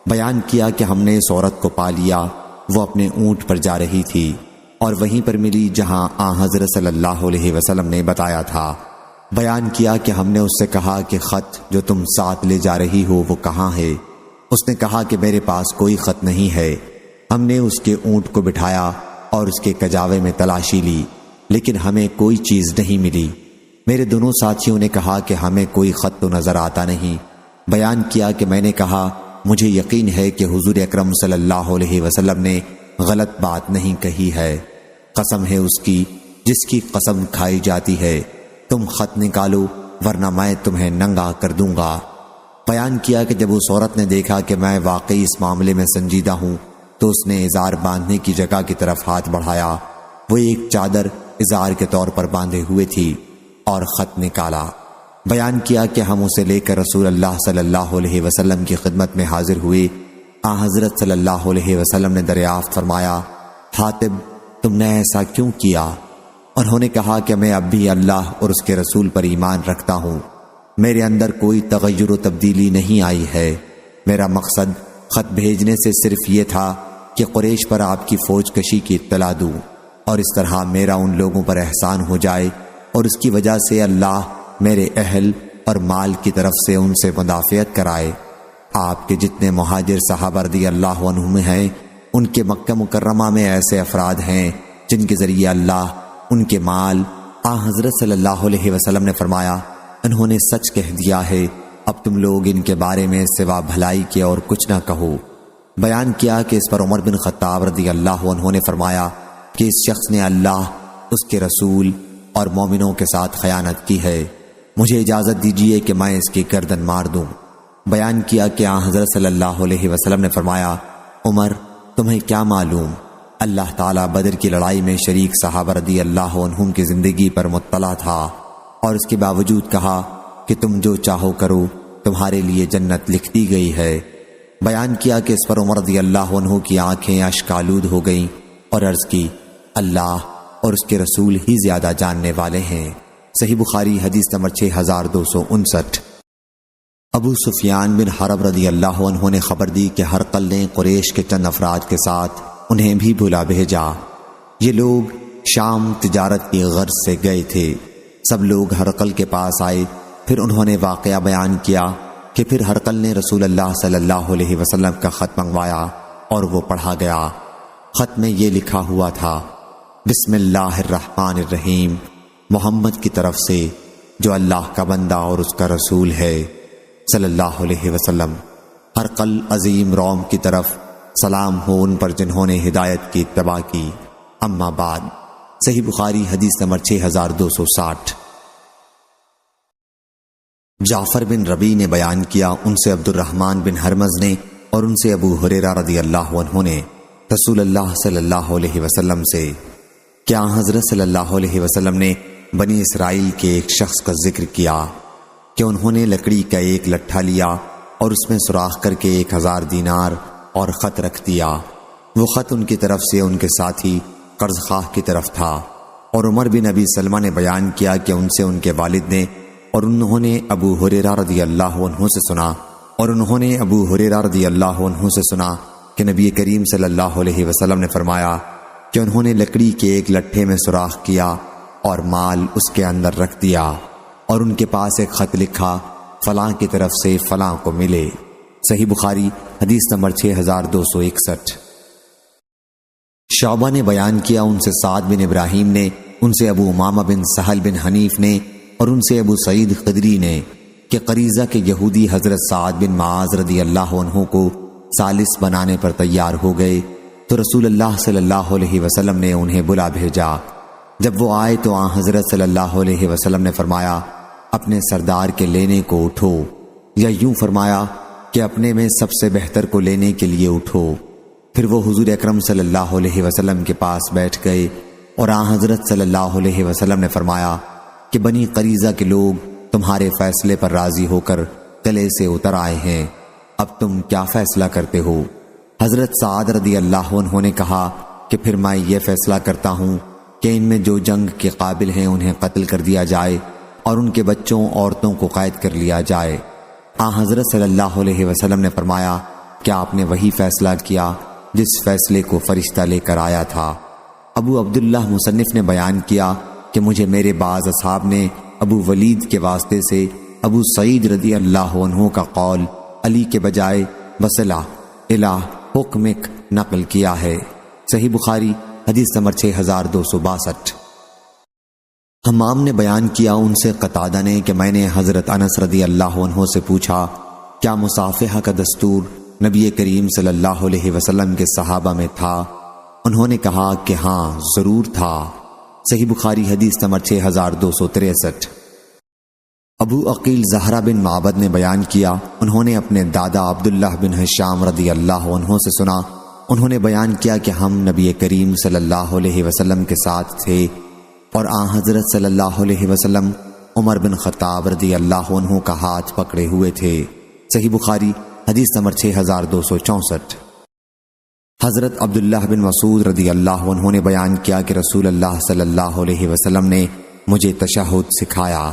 بیان کیا کہ ہم نے اس عورت کو پا لیا، وہ اپنے اونٹ پر جا رہی تھی اور وہیں پر ملی جہاں حضرت صلی اللہ علیہ وسلم نے بتایا تھا۔ بیان کیا کہ ہم نے اس سے کہا کہ خط جو تم ساتھ لے جا رہی ہو وہ کہاں ہے؟ اس نے کہا کہ میرے پاس کوئی خط نہیں ہے۔ ہم نے اس کے اونٹ کو بٹھایا اور اس کے کجاوے میں تلاشی لی لیکن ہمیں کوئی چیز نہیں ملی۔ میرے دونوں ساتھیوں نے کہا کہ ہمیں کوئی خط تو نظر آتا نہیں۔ بیان کیا کہ میں نے کہا مجھے یقین ہے کہ حضور اکرم صلی اللہ علیہ وسلم نے غلط بات نہیں کہی ہے، قسم ہے اس کی جس کی قسم کھائی جاتی ہے، تم خط نکالو ورنہ میں تمہیں ننگا کر دوں گا۔ بیان کیا کہ جب اس عورت نے دیکھا کہ میں واقعی اس معاملے میں سنجیدہ ہوں تو اس نے ازار باندھنے کی جگہ کی طرف ہاتھ بڑھایا، وہ ایک چادر ازار کے طور پر باندھے ہوئے تھی اور خط نکالا۔ بیان کیا کہ ہم اسے لے کر رسول اللہ صلی اللہ علیہ وسلم کی خدمت میں حاضر ہوئے۔ حضرت صلی اللہ علیہ وسلم نے دریافت فرمایا، حاطب تم نے ایسا کیوں کیا؟ انہوں نے کہا کہ میں اب بھی اللہ اور اس کے رسول پر ایمان رکھتا ہوں، میرے اندر کوئی تغیر و تبدیلی نہیں آئی ہے۔ میرا مقصد خط بھیجنے سے صرف یہ تھا کہ قریش پر آپ کی فوج کشی کی اطلاع دوں اور اس طرح میرا ان لوگوں پر احسان ہو جائے اور اس کی وجہ سے اللہ میرے اہل اور مال کی طرف سے ان سے مدافعت کرائے۔ آپ کے جتنے مہاجر صحابہ رضی اللہ عنہم ہیں ان کے مکہ مکرمہ میں ایسے افراد ہیں جن کے ذریعے اللہ ان کے مال حضرت صلی اللہ علیہ وسلم نے فرمایا انہوں نے سچ کہہ دیا ہے، اب تم لوگ ان کے بارے میں سوا بھلائی کے اور کچھ نہ کہو۔ بیان کیا کہ اس پر عمر بن خطاب رضی اللہ عنہ نے فرمایا کہ اس شخص نے اللہ، اس کے رسول اور مومنوں کے ساتھ خیانت کی ہے، مجھے اجازت دیجیے کہ میں اس کی گردن مار دوں۔ بیان کیا کہ حضرت صلی اللہ علیہ وسلم نے فرمایا، عمر تمہیں کیا معلوم، اللہ تعالیٰ بدر کی لڑائی میں شریک صحابہ رضی اللہ عنہم کی زندگی پر مطلع تھا اور اس کے باوجود کہا کہ تم جو چاہو کرو، تمہارے لیے جنت لکھ دی گئی ہے۔ بیان کیا کہ اس پر عمر رضی اللہ عنہ کی آنکھیں اشک آلود ہو گئیں اور عرض کی، اللہ اور اس کے رسول ہی زیادہ جاننے والے ہیں۔ صحیح بخاری حدیث نمبر 6259۔ ابو سفیان بن حرب رضی اللہ عنہ نے خبر دی کہ ہرقل نے قریش کے چند افراد کے ساتھ انہیں بھی بلا بھیجا۔ یہ لوگ شام تجارت کی غرض سے گئے تھے۔ سب لوگ ہرقل کے پاس آئے، پھر انہوں نے واقعہ بیان کیا کہ پھر ہرقل نے رسول اللہ صلی اللہ علیہ وسلم کا خط منگوایا اور وہ پڑھا گیا۔ خط میں یہ لکھا ہوا تھا، بسم اللہ الرحمن الرحیم، محمد کی طرف سے جو اللہ کا بندہ اور اس کا رسول ہے صلی اللہ علیہ وسلم، ہرقل عظیم روم کی طرف سلام ہو ان پر جنہوں نے ہدایت کی اتباع کی، اما بعد۔ صحیح بخاری حدیث نمبر 6260۔ جعفر بن ربیع نے بیان کیا، ان سے عبد الرحمن بن ہرمز نے اور ان سے ابو ہریرہ رضی اللہ عنہ نے رسول اللہ صلی اللہ علیہ وسلم سے کیا حضرت صلی اللہ علیہ وسلم نے بنی اسرائیل کے ایک شخص کا ذکر کیا کہ انہوں نے لکڑی کا ایک لٹھا لیا اور اس میں سوراخ کر کے 1000 دینار اور خط رکھ دیا۔ وہ خط ان کی طرف سے ان کے ساتھی قرض خواہ کی طرف تھا، اور عمر بن ابی سلمہ نے بیان کیا کہ ان سے ان کے والد نے اور انہوں نے ابو ہریرہ رضی اللہ عنہ سے سنا کہ نبی کریم صلی اللہ علیہ وسلم نے فرمایا، کہ انہوں نے لکڑی کے ایک لٹھے میں سوراخ کیا اور مال اس کے اندر رکھ دیا اور ان کے پاس ایک خط لکھا فلاں کی طرف سے فلاں کو ملے۔ صحیح بخاری حدیث نمبر 6261۔ شعبہ نے بیان کیا ان سے سعد بن ابراہیم نے، ان سے ابو امامہ بن سہل بن حنیف نے اور ان سے ابو سعید خدری نے کہ قریظہ کے یہودی حضرت سعد بن معاذ رضی اللہ عنہ کو ثالث بنانے پر تیار ہو گئے تو رسول اللہ صلی اللہ علیہ وسلم نے انہیں بلا بھیجا۔ جب وہ آئے تو آن حضرت صلی اللہ علیہ وسلم نے فرمایا اپنے سردار کے لینے کو اٹھو، یا یوں فرمایا کہ اپنے میں سب سے بہتر کو لینے کے لیے اٹھو۔ پھر وہ حضور اکرم صلی اللہ علیہ وسلم کے پاس بیٹھ گئے اور آن حضرت صلی اللہ علیہ وسلم نے فرمایا کہ بنی قریظہ کے لوگ تمہارے فیصلے پر راضی ہو کر قلعے سے اتر آئے ہیں، اب تم کیا فیصلہ کرتے ہو؟ حضرت سعد رضی اللہ عنہ نے کہا کہ پھر میں یہ فیصلہ کرتا ہوں کہ ان میں جو جنگ کے قابل ہیں انہیں قتل کر دیا جائے اور ان کے بچوں عورتوں کو قید کر لیا جائے۔ آن حضرت صلی اللہ علیہ وسلم نے فرمایا کیا آپ نے وہی فیصلہ کیا جس فیصلے کو فرشتہ لے کر آیا تھا؟ ابو عبداللہ مصنف نے بیان کیا کہ مجھے میرے بعض اصحاب نے ابو ولید کے واسطے سے ابو سعید رضی اللہ عنہ کا قول علی کے بجائے بسلا الہ حکمک نقل کیا ہے۔ صحیح بخاری حدیث نمبر 6262۔ حمام نے بیان کیا ان سے قتادہ نے کہ میں نے حضرت انس رضی اللہ عنہ سے پوچھا کیا مصافحہ کا دستور نبی کریم صلی اللہ علیہ وسلم کے صحابہ میں تھا؟ انہوں نے کہا کہ ہاں ضرور تھا۔ صحیح بخاری حدیث نمبر 6263۔ ابو عقیل زہرہ بن معبد نے بیان کیا انہوں نے اپنے دادا عبداللہ بن ہشام رضی اللہ عنہ سے سنا، انہوں نے بیان کیا کہ ہم نبی کریم صلی اللہ علیہ وسلم کے ساتھ تھے اور آن حضرت صلی اللہ علیہ وسلم عمر بن خطاب رضی اللہ عنہ کا ہاتھ پکڑے ہوئے تھے۔ صحیح بخاری حدیث نمبر 6264۔ حضرت عبداللہ بن مسعود رضی اللہ عنہ نے بیان کیا کہ رسول اللہ صلی اللہ علیہ وسلم نے مجھے تشہد سکھایا،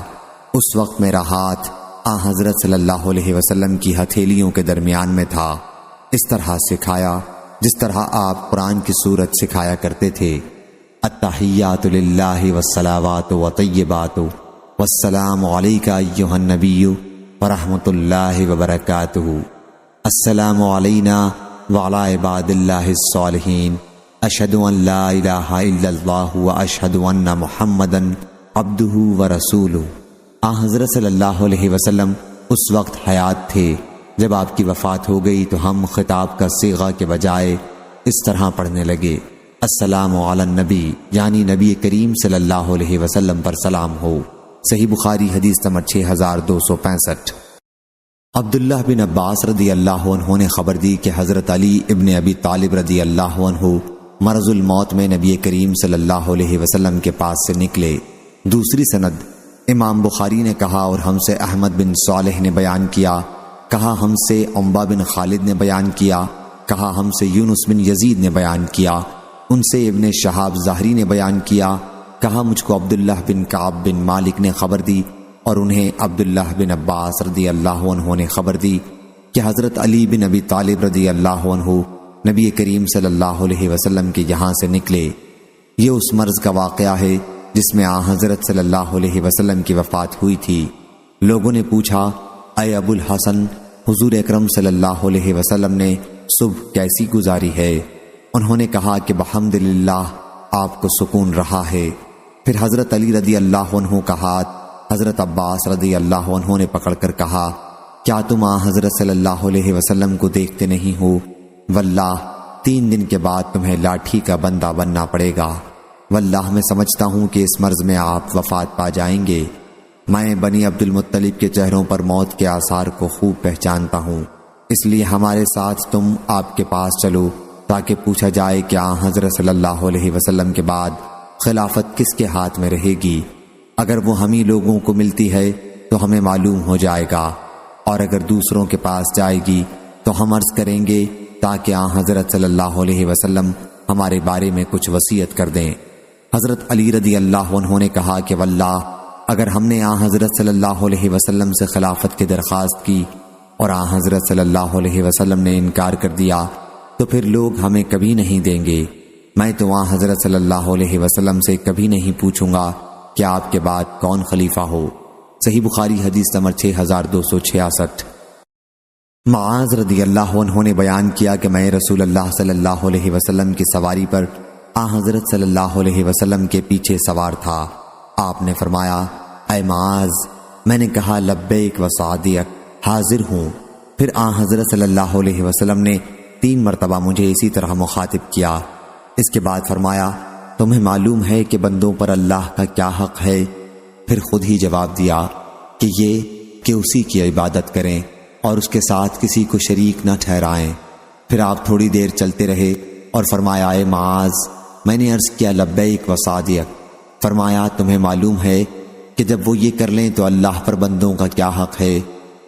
اس وقت میرا ہاتھ آن حضرت صلی اللہ علیہ وسلم کی ہتھیلیوں کے درمیان میں تھا، اس طرح سکھایا جس طرح آپ قرآن کی سورت سکھایا کرتے تھے، التحیات للہ والصلاوات وطیبات والسلام علیک ایہا النبی ورحمۃ اللہ وبرکاتہ، السلام علینا وعلی عباد اللہ الصالحین، اشہد ان لا الہ الا اللہ واشہد ان محمدا عبدہ ورسولہ۔ آن حضرت صلی اللہ علیہ وسلم اس وقت حیات تھے، جب آپ کی وفات ہو گئی تو ہم خطاب کا صیغہ کے بجائے اس طرح پڑھنے لگے، السلام علی النبی، یعنی نبی کریم صلی اللہ علیہ وسلم پر سلام ہو۔ صحیح بخاری حدیث نمبر 6265۔ عبداللہ بن عباس رضی اللہ عنہ نے خبر دی کہ حضرت علی ابن ابی طالب رضی اللہ عنہ مرض الموت میں نبی کریم صلی اللہ علیہ وسلم کے پاس سے نکلے۔ دوسری سند امام بخاری نے کہا اور ہم سے احمد بن صالح نے بیان کیا، کہا ہم سے عنبہ بن خالد نے بیان کیا، کہا ہم سے یونس بن یزید نے بیان کیا، ان سے ابن شہاب ظاہری نے بیان کیا، کہا مجھ کو عبداللہ بن کعب بن مالک نے خبر دی اور انہیں عبداللہ بن عباس رضی اللہ عنہ نے خبر دی کہ حضرت علی بن ابی طالب رضی اللہ عنہ نبی کریم صلی اللہ علیہ وسلم کے یہاں سے نکلے۔ یہ اس مرض کا واقعہ ہے جس میں آن حضرت صلی اللہ علیہ وسلم کی وفات ہوئی تھی۔ لوگوں نے پوچھا اے ابو الحسن، حضور اکرم صلی اللہ علیہ وسلم نے صبح کیسی گزاری ہے؟ انہوں نے کہا کہ بحمدللہ آپ کو سکون رہا ہے۔ پھر حضرت علی رضی اللہ عنہ کا ہاتھ حضرت عباس رضی اللہ عنہ نے پکڑ کر کہا کیا تم آن حضرت صلی اللہ علیہ وسلم کو دیکھتے نہیں ہو؟ واللہ 3 دن کے بعد تمہیں لاٹھی کا بندہ بننا پڑے گا، واللہ میں سمجھتا ہوں کہ اس مرض میں آپ وفات پا جائیں گے۔ میں بنی عبد المطلب کے چہروں پر موت کے آثار کو خوب پہچانتا ہوں، اس لیے ہمارے ساتھ تم آپ کے پاس چلو تاکہ پوچھا جائے کہ آن حضرت صلی اللہ علیہ وسلم کے بعد خلافت کس کے ہاتھ میں رہے گی۔ اگر وہ ہمیں لوگوں کو ملتی ہے تو ہمیں معلوم ہو جائے گا، اور اگر دوسروں کے پاس جائے گی تو ہم عرض کریں گے تاکہ آن حضرت صلی اللہ علیہ وسلم ہمارے بارے میں کچھ وصیت کر دیں۔ حضرت علی رضی اللہ عنہ نے کہا کہ واللہ اگر ہم نے آن حضرت صلی اللہ علیہ وسلم سے خلافت کی درخواست کی اور آن حضرت صلی اللہ علیہ وسلم نے انکار کر دیا تو پھر لوگ ہمیں کبھی نہیں دیں گے، میں تو وہاں حضرت صلی اللہ علیہ وسلم سے کبھی نہیں پوچھوں گا کہ آپ کے بعد کون خلیفہ ہو۔ صحیح بخاری حدیث نمبر 6266۔ معاذ رضی اللہ عنہ نے بیان کیا کہ میں رسول اللہ صلی اللہ علیہ وسلم کی سواری پر حضرت صلی اللہ علیہ وسلم کے پیچھے سوار تھا۔ آپ نے فرمایا، اے معاذ، میں نے کہا لبیک و سعدیک، حاضر ہوں۔ پھر حضرت صلی اللہ علیہ وسلم نے 3 مرتبہ مجھے اسی طرح مخاطب کیا۔ اس کے بعد فرمایا، تمہیں معلوم ہے کہ بندوں پر اللہ کا کیا حق ہے؟ پھر خود ہی جواب دیا کہ یہ کہ اسی کی عبادت کریں اور اس کے ساتھ کسی کو شریک نہ ٹھہرائیں۔ پھر آپ تھوڑی دیر چلتے رہے اور فرمایا، اے معاذ، میں نے عرض کیا لبیک و سعدیک۔ فرمایا، تمہیں معلوم ہے کہ جب وہ یہ کر لیں تو اللہ پر بندوں کا کیا حق ہے؟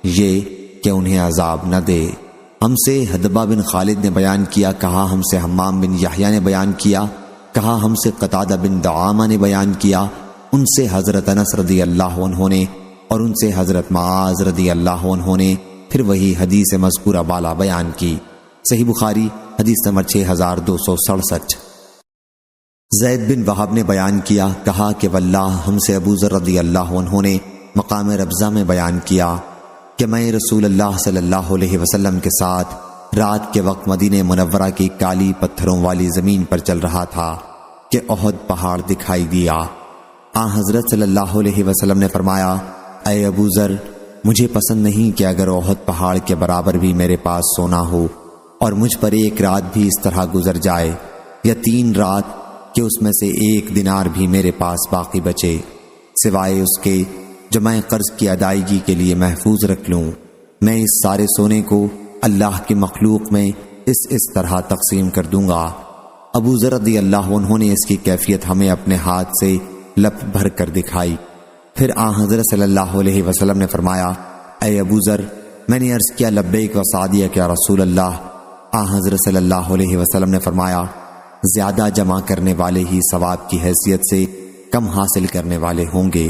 یہ کہ انہیں عذاب نہ دے۔ ہم سے حدبہ بن خالد نے بیان کیا، کہا ہم سے حمام بن یحییٰ نے بیان کیا، کہا ہم سے قتادہ بن دعامہ نے بیان کیا، ان سے حضرت انس رضی اللہ عنہ نے، اور ان سے حضرت معاذ رضی اللہ عنہ نے پھر وہی حدیث مذکورہ بالا بیان کی۔ صحیح بخاری حدیث نمبر 6267۔ زید بن وہب نے بیان کیا، کہا کہ واللہ ہم سے ابو ذر رضی اللہ عنہ نے مقام ربضہ میں بیان کیا کہ میں رسول اللہ صلی اللہ علیہ وسلم کے ساتھ رات کے وقت مدینہ منورہ کی کالی پتھروں والی زمین پر چل رہا تھا کہ احد پہاڑ دکھائی دیا۔ حضرت صلی اللہ علیہ وسلم نے فرمایا، اے ابو ذر، مجھے پسند نہیں کہ اگر احد پہاڑ کے برابر بھی میرے پاس سونا ہو اور مجھ پر 1 رات بھی اس طرح گزر جائے، یا 3 رات کہ اس میں سے 1 دینار بھی میرے پاس باقی بچے، سوائے اس کے جو میں قرض کی ادائیگی کے لیے محفوظ رکھ لوں، میں اس سارے سونے کو اللہ کی مخلوق میں اس طرح تقسیم کر دوں گا۔ ابو ذر رضی اللہ عنہ نے اس کی کیفیت ہمیں اپنے ہاتھ سے لپ بھر کر دکھائی۔ پھر حضرت صلی اللہ علیہ وسلم نے فرمایا، اے ابو ذر، میں نے عرض کیا لبیک و سعدیک یا رسول اللہ۔ حضرت صلی اللہ علیہ وسلم نے فرمایا، زیادہ جمع کرنے والے ہی ثواب کی حیثیت سے کم حاصل کرنے والے ہوں گے،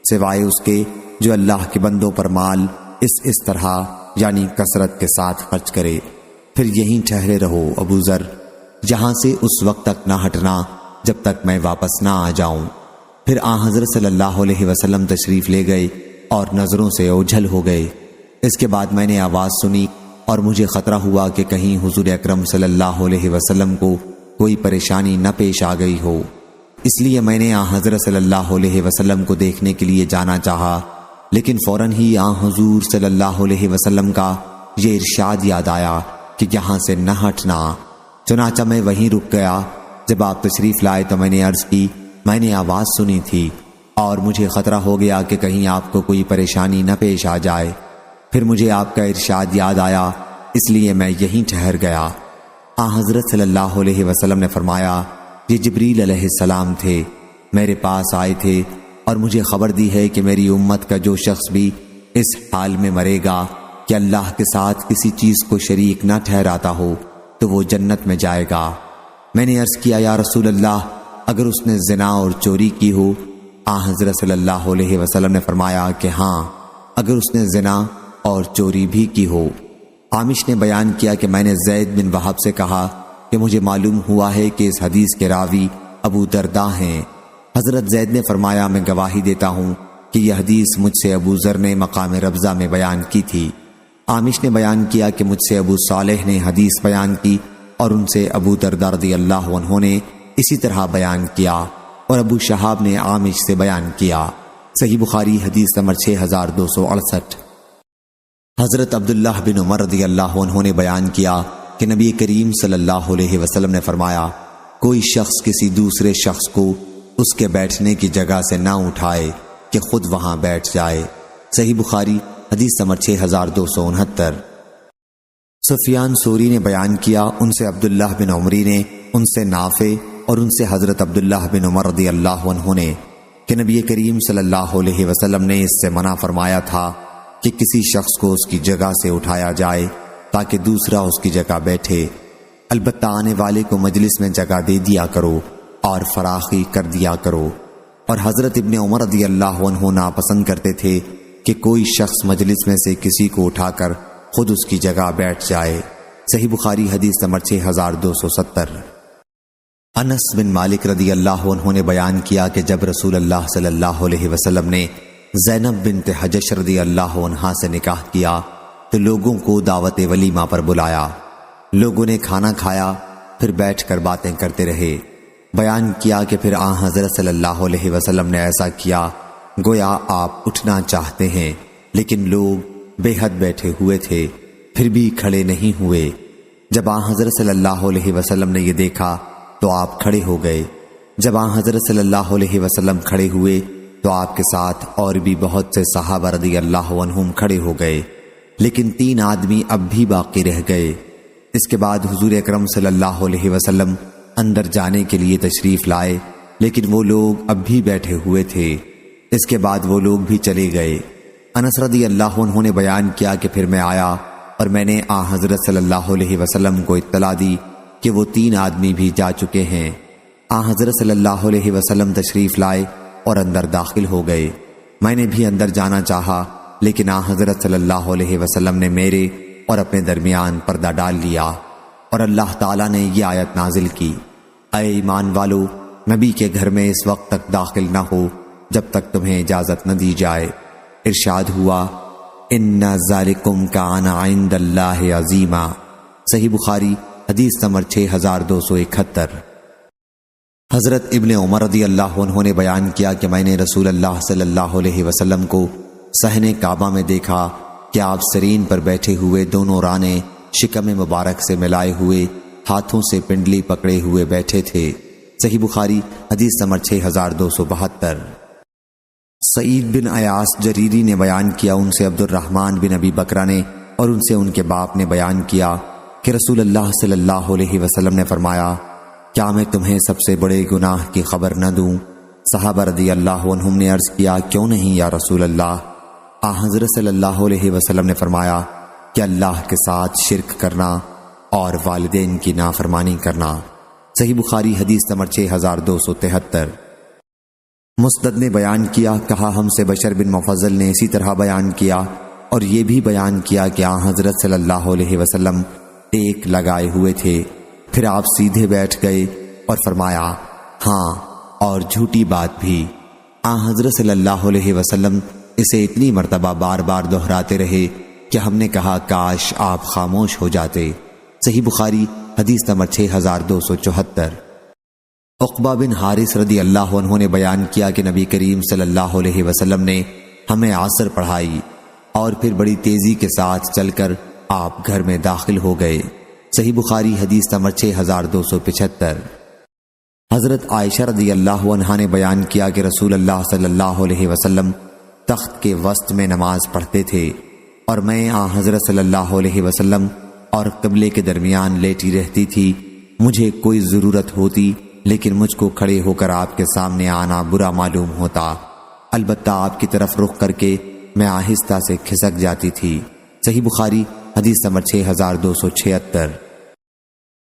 سوائے اس کے جو اللہ کے بندوں پر مال اس طرح یعنی کثرت کے ساتھ خرچ کرے۔ پھر یہیں ٹھہرے رہو ابو ذر، جہاں سے اس وقت تک نہ ہٹنا جب تک میں واپس نہ آ جاؤں۔ پھر حضرت صلی اللہ علیہ وسلم تشریف لے گئے اور نظروں سے اوجھل ہو گئے۔ اس کے بعد میں نے آواز سنی اور مجھے خطرہ ہوا کہ کہیں حضور اکرم صلی اللہ علیہ وسلم کو کوئی پریشانی نہ پیش آ گئی ہو، اس لیے میں نے حضرت صلی اللہ علیہ وسلم کو دیکھنے کے لیے جانا چاہا، لیکن فوراً ہی حضور صلی اللہ علیہ وسلم کا یہ ارشاد یاد آیا کہ یہاں سے نہ ہٹنا۔ چنانچہ میں وہیں رک گیا۔ جب آپ تشریف لائے تو میں نے عرض کی، میں نے آواز سنی تھی اور مجھے خطرہ ہو گیا کہ کہیں آپ کو کوئی پریشانی نہ پیش آ جائے۔ پھر مجھے آپ کا ارشاد یاد آیا، اس لیے میں یہیں ٹھہر گیا۔ حضرت صلی اللہ علیہ وسلم نے فرمایا، یہ جبریل علیہ السلام تھے، میرے پاس آئے تھے اور مجھے خبر دی ہے کہ میری امت کا جو شخص بھی اس حال میں مرے گا کہ اللہ کے ساتھ کسی چیز کو شریک نہ ٹھہراتا ہو تو وہ جنت میں جائے گا۔ میں نے عرض کیا، یا رسول اللہ، اگر اس نے زنا اور چوری کی ہو؟ حضرت صلی اللہ علیہ وسلم نے فرمایا کہ ہاں، اگر اس نے زنا اور چوری بھی کی ہو۔ عامش نے بیان کیا کہ میں نے زید بن وہب سے کہا کہ مجھے معلوم ہوا ہے کہ اس حدیث کے راوی ابو درداء ہیں۔ حضرت زید نے فرمایا، میں گواہی دیتا ہوں کہ یہ حدیث مجھ سے ابو ذر نے مقام ربضہ میں بیان کی تھی۔ عامش نے بیان کیا کہ مجھ سے ابو صالح نے حدیث بیان کی اور ان سے ابو درداء رضی اللہ عنہ نے اسی طرح بیان کیا، اور ابو شہاب نے عامش سے بیان کیا۔ صحیح بخاری حدیث نمبر 6268۔ حضرت عبداللہ بن عمر رضی اللہ عنہ نے بیان کیا کہ نبی کریم صلی اللہ علیہ وسلم نے فرمایا، کوئی شخص کسی دوسرے شخص کو اس کے بیٹھنے کی جگہ سے نہ اٹھائے کہ خود وہاں بیٹھ جائے۔ صحیح بخاری حدیث نمبر 6269۔ سفیان ثوری نے بیان کیا، ان سے عبداللہ بن عمری نے، ان سے نافع اور ان سے حضرت عبداللہ بن عمر رضی اللہ عنہ نے کہ نبی کریم صلی اللہ علیہ وسلم نے اس سے منع فرمایا تھا کہ کسی شخص کو اس کی جگہ سے اٹھایا جائے تاکہ دوسرا اس کی جگہ بیٹھے، البتہ آنے والے کو مجلس میں جگہ دے دیا کرو اور فراخی کر دیا کرو۔ اور حضرت ابن عمر رضی اللہ عنہ ناپسند کرتے تھے کہ کوئی شخص مجلس میں سے کسی کو اٹھا کر خود اس کی جگہ بیٹھ جائے۔ صحیح بخاری حدیث نمبر 6270۔ انس بن مالک رضی اللہ عنہ نے بیان کیا کہ جب رسول اللہ صلی اللہ علیہ وسلم نے زینب بنت حجش رضی اللہ عنہا سے نکاح کیا تو لوگوں کو دعوت ولیمہ پر بلایا۔ لوگوں نے کھانا کھایا، پھر بیٹھ کر باتیں کرتے رہے۔ بیان کیا کہ پھر آن حضرت صلی اللہ علیہ وسلم نے ایسا کیا گویا آپ اٹھنا چاہتے ہیں، لیکن لوگ بے حد بیٹھے ہوئے تھے، پھر بھی کھڑے نہیں ہوئے۔ جب آن حضرت صلی اللہ علیہ وسلم نے یہ دیکھا تو آپ کھڑے ہو گئے۔ جب آن حضرت صلی اللہ علیہ وسلم کھڑے ہوئے تو آپ کے ساتھ اور بھی بہت سے صحابہ رضی اللہ عنہم کھڑے ہو گئے، لیکن 3 آدمی اب بھی باقی رہ گئے۔ اس کے بعد حضور اکرم صلی اللہ علیہ وسلم اندر جانے کے لیے تشریف لائے، لیکن وہ لوگ اب بھی بیٹھے ہوئے تھے۔ اس کے بعد وہ لوگ بھی چلے گئے۔ انس رضی اللہ عنہ نے بیان کیا کہ پھر میں آیا اور میں نے آن حضرت صلی اللہ علیہ وسلم کو اطلاع دی کہ وہ 3 آدمی بھی جا چکے ہیں۔ آن حضرت صلی اللہ علیہ وسلم تشریف لائے اور اندر داخل ہو گئے۔ میں نے بھی اندر جانا چاہا، لیکن آن حضرت صلی اللہ علیہ وسلم نے میرے اور اپنے درمیان پردہ ڈال لیا، اور اللہ تعالیٰ نے یہ آیت نازل کی، اے ایمان والو، نبی کے گھر میں اس وقت تک داخل نہ ہو جب تک تمہیں اجازت نہ دی جائے۔ ارشاد ہوا، ان ذالکم کان عند اللہ عظیما۔ صحیح بخاری حدیث نمبر 6271۔ حضرت ابن عمر رضی اللہ عنہ نے بیان کیا کہ میں نے رسول اللہ صلی اللہ علیہ وسلم کو صحن کعبہ میں دیکھا کہ آپ سرین پر بیٹھے ہوئے، دونوں رانے شکم مبارک سے ملائے ہوئے، ہاتھوں سے پنڈلی پکڑے ہوئے بیٹھے تھے۔ صحیح بخاری حدیث نمبر 6272۔ سعید بن ایاس جریری نے بیان کیا، ان سے عبد الرحمن بن ابی بکرہ نے اور ان سے ان کے باپ نے بیان کیا کہ رسول اللہ صلی اللہ علیہ وسلم نے فرمایا، کیا میں تمہیں سب سے بڑے گناہ کی خبر نہ دوں؟ صحابہ رضی اللہ عنہم نے عرض کیا، کیوں نہیں یا رسول اللہ؟ حضرت صلی اللہ علیہ وسلم نے فرمایا کہ اللہ کے ساتھ شرک کرنا اور والدین کی نافرمانی کرنا۔ صحیح بخاری حدیث نمبر 6273۔ مسند نے بیان کیا، کہا ہم سے بشر بن مفضل نے اسی طرح بیان کیا، اور یہ بھی بیان کیا کہ حضرت صلی اللہ علیہ وسلم ٹیک لگائے ہوئے تھے، پھر آپ سیدھے بیٹھ گئے اور فرمایا، ہاں اور جھوٹی بات بھی۔ حضرت صلی اللہ علیہ وسلم اسے اتنی مرتبہ بار بار دہراتے رہے کہ ہم نے کہا کاش آپ خاموش ہو جاتے۔ صحیح بخاری حدیث نمبر 6274۔ عقبہ بن حارث رضی اللہ عنہ نے بیان کیا کہ نبی کریم صلی اللہ علیہ وسلم نے ہمیں عصر پڑھائی اور پھر بڑی تیزی کے ساتھ چل کر آپ گھر میں داخل ہو گئے۔ صحیح بخاری حدیث نمبر 6275۔ حضرت عائشہ رضی اللہ عنہا نے بیان کیا کہ رسول اللہ صلی اللہ علیہ وسلم تخت کے وسط میں نماز پڑھتے تھے اور میں حضرت صلی اللہ علیہ وسلم اور قبلے کے درمیان لیٹی رہتی تھی۔ مجھے کوئی ضرورت ہوتی لیکن مجھ کو کھڑے ہو کر آپ کے سامنے آنا برا معلوم ہوتا، البتہ آپ کی طرف رخ کر کے میں آہستہ سے کھسک جاتی تھی۔ صحیح بخاری حدیث نمبر 6276۔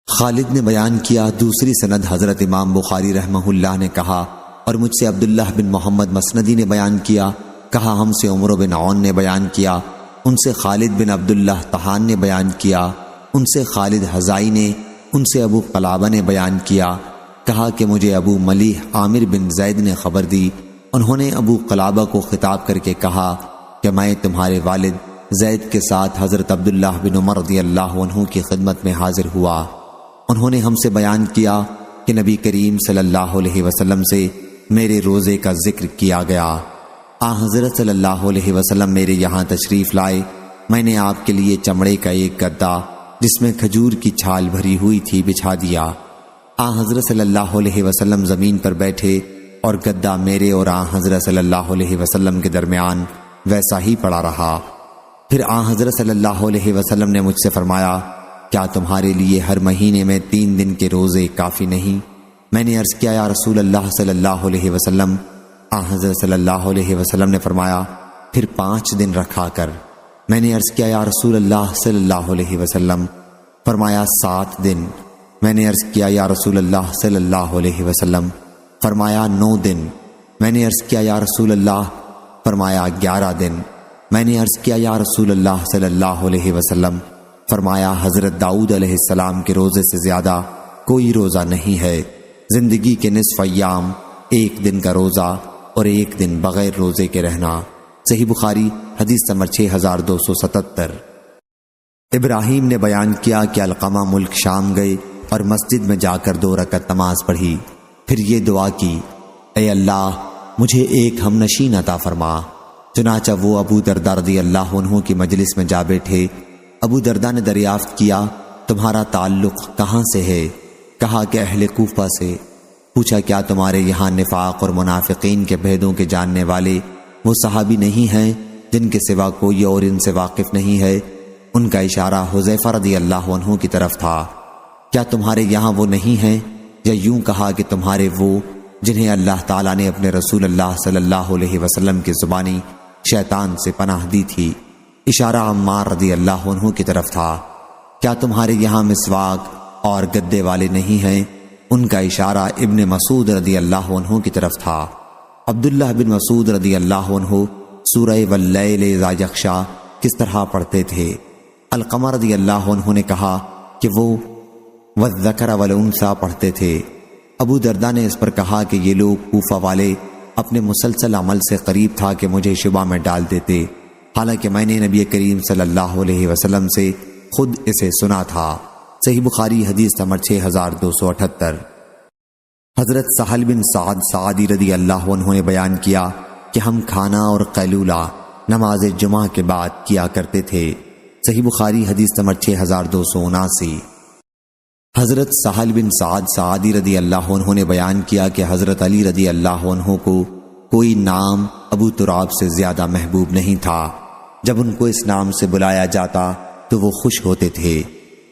خالد نے بیان کیا، دوسری سند حضرت امام بخاری رحمہ اللہ نے کہا، اور مجھ سے عبداللہ بن محمد مسندی نے بیان کیا، کہا ہم سے عمر بن عون نے بیان کیا، ان سے خالد بن عبداللہ طحان نے بیان کیا، ان سے خالد حزائی نے، ان سے ابو قلابہ نے بیان کیا، کہا کہ مجھے ابو ملیح عامر بن زید نے خبر دی، انہوں نے ابو قلابہ کو خطاب کر کے کہا کہ میں تمہارے والد زید کے ساتھ حضرت عبداللہ بن عمر رضی اللہ عنہ کی خدمت میں حاضر ہوا۔ انہوں نے ہم سے بیان کیا کہ نبی کریم صلی اللہ علیہ وسلم سے میرے روزے کا ذکر کیا گیا۔ حضرت صلی اللہ علیہ وسلم میرے یہاں تشریف لائے، میں نے آپ کے لیے چمڑے کا ایک گدا جس میں کھجور کی چھال بھری ہوئی تھی بچھا دیا۔ حضرت صلی اللہ علیہ وسلم زمین پر بیٹھے اور گدا میرے اور حضرت صلی اللہ علیہ وسلم کے درمیان ویسا ہی پڑا رہا۔ پھر حضرت صلی اللہ علیہ وسلم نے مجھ سے فرمایا، کیا تمہارے لیے ہر مہینے میں 3 دن کے روزے کافی نہیں؟ میں نے عرض کیا، یا رسول اللہ صلی اللہ علیہ وسلم۔ حضرت صلی اللہ علیہ وسلم نے فرمایا، پھر 5 دن رکھا کر۔ میں نے عرض کیا، یا رسول اللہ صلی اللہ علیہ وسلم۔ فرمایا 7 دن۔ میں نے عرض کیا، یا رسول اللہ صلی اللہ علیہ وسلم۔ فرمایا 9 دن۔ میں نے عرض کیا، یا رسول اللہ۔ فرمایا 11 دن۔ میں نے عرض کیا، یا رسول اللہ صلی اللہ علیہ وسلم۔ فرمایا حضرت داؤد علیہ السلام کے روزے سے زیادہ کوئی روزہ نہیں ہے۔ زندگی کے نصف ایام ایک دن کا روزہ اور ایک دن بغیر روزے کے رہنا۔ صحیح بخاری حدیث نمبر 6277۔ ابراہیم نے بیان کیا کہ علقمہ ملک شام گئے اور مسجد میں جا کر 2 رکعت نماز پڑھی، پھر یہ دعا کی، اے اللہ مجھے ایک ہم نشین عطا فرما۔ چنانچہ وہ ابو درداء رضی اللہ عنہ کی مجلس میں جا بیٹھے۔ ابو درداء نے دریافت کیا، تمہارا تعلق کہاں سے ہے؟ کہا کہ اہل کوفہ سے۔ پوچھا کیا تمہارے یہاں نفاق اور منافقین کے بھیدوں کے جاننے والے وہ صحابی نہیں ہیں جن کے سوا کوئی اور ان سے واقف نہیں ہے؟ ان کا اشارہ حذیفہ رضی اللہ عنہ کی طرف تھا۔ کیا تمہارے یہاں وہ نہیں ہیں؟ یا یوں کہا کہ تمہارے وہ جنہیں اللہ تعالیٰ نے اپنے رسول اللہ صلی اللہ علیہ وسلم کی زبانی شیطان سے پناہ دی تھی؟ اشارہ عمار رضی اللہ عنہ کی طرف تھا۔ کیا تمہارے یہاں مسواک اور گدے والے نہیں ہیں؟ ان کا اشارہ ابن مسعود رضی اللہ عنہ کی طرف تھا۔ عبداللہ بن مسعود رضی اللہ عنہ سورہ واللیل اذا یغشی کس طرح پڑھتے تھے؟ علقمہ رضی اللہ عنہ نے کہا کہ وہ والذکر والانثی پڑھتے تھے۔ ابو درداء نے اس پر کہا کہ یہ لوگ کوفہ والے اپنے مسلسل عمل سے قریب تھا کہ مجھے شبہ میں ڈال دیتے، حالانکہ میں نے نبی کریم صلی اللہ علیہ وسلم سے خود اسے سنا تھا۔ صحیح بخاری حدیث نمبر 6278۔ حضرت سہل بن سعد سعدی رضی اللہ عنہ نے بیان کیا کہ ہم کھانا اور قیلولہ نماز جمعہ کے بعد کیا کرتے تھے۔ صحیح بخاری حدیث نمبر 6279۔ حضرت سہل بن سعد سعدی رضی اللہ عنہ نے بیان کیا کہ حضرت علی رضی اللہ عنہ کو کوئی نام ابو تراب سے زیادہ محبوب نہیں تھا۔ جب ان کو اس نام سے بلایا جاتا تو وہ خوش ہوتے تھے۔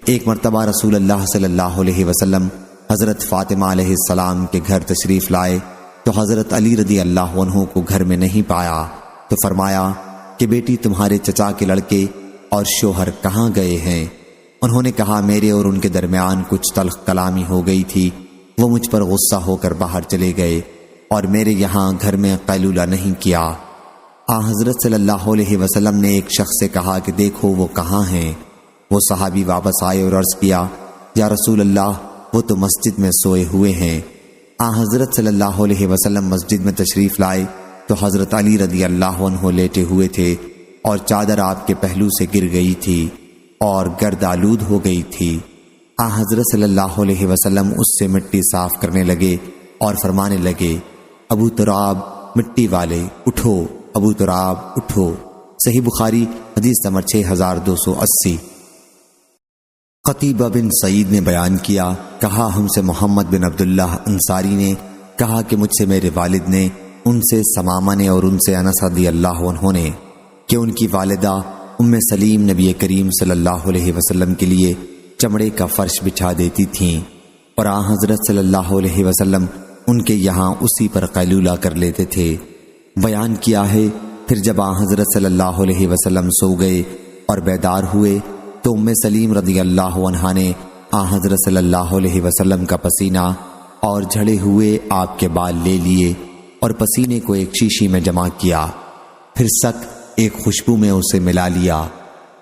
ایک مرتبہ رسول اللہ صلی اللہ علیہ وسلم حضرت فاطمہ علیہ السلام کے گھر تشریف لائے تو حضرت علی رضی اللہ عنہ کو گھر میں نہیں پایا، تو فرمایا کہ بیٹی تمہارے چچا کے لڑکے اور شوہر کہاں گئے ہیں؟ انہوں نے کہا میرے اور ان کے درمیان کچھ تلخ کلامی ہو گئی تھی، وہ مجھ پر غصہ ہو کر باہر چلے گئے اور میرے یہاں گھر میں قیلولہ نہیں کیا۔ حضرت صلی اللہ علیہ وسلم نے ایک شخص سے کہا کہ دیکھو وہ کہاں ہیں؟ وہ صحابی واپس آئے اور عرض کیا یا رسول اللہ وہ تو مسجد میں سوئے ہوئے ہیں۔ حضرت صلی اللہ علیہ وسلم مسجد میں تشریف لائے تو حضرت علی رضی اللہ عنہ لیٹے ہوئے تھے اور چادر آپ کے پہلو سے گر گئی تھی اور گرد آلود ہو گئی تھی۔ حضرت صلی اللہ علیہ وسلم اس سے مٹی صاف کرنے لگے اور فرمانے لگے ابو تراب مٹی والے اٹھو، ابو تراب اٹھو۔ صحیح بخاری حدیث نمبر 6280۔ قتیبہ بن سعید نے بیان کیا، کہا ہم سے محمد بن عبداللہ انصاری نے کہا کہ مجھ سے میرے والد نے، ان سے سمامہ نے اور ان سے انس رضی اللہ عنہ نے کہ ان کی والدہ ام سلیم نبی کریم صلی اللہ علیہ وسلم کے لیے چمڑے کا فرش بچھا دیتی تھیں اور حضرت صلی اللہ علیہ وسلم ان کے یہاں اسی پر قیلولہ کر لیتے تھے۔ بیان کیا ہے پھر جب حضرت صلی اللہ علیہ وسلم سو گئے اور بیدار ہوئے تو ام سلیم رضی اللہ عنہا نے حضرت صلی اللہ علیہ وسلم کا پسینہ اور جھڑے ہوئے آپ کے بال لے لیے اور پسینے کو ایک شیشی میں جمع کیا، پھر سک ایک خوشبو میں اسے ملا لیا۔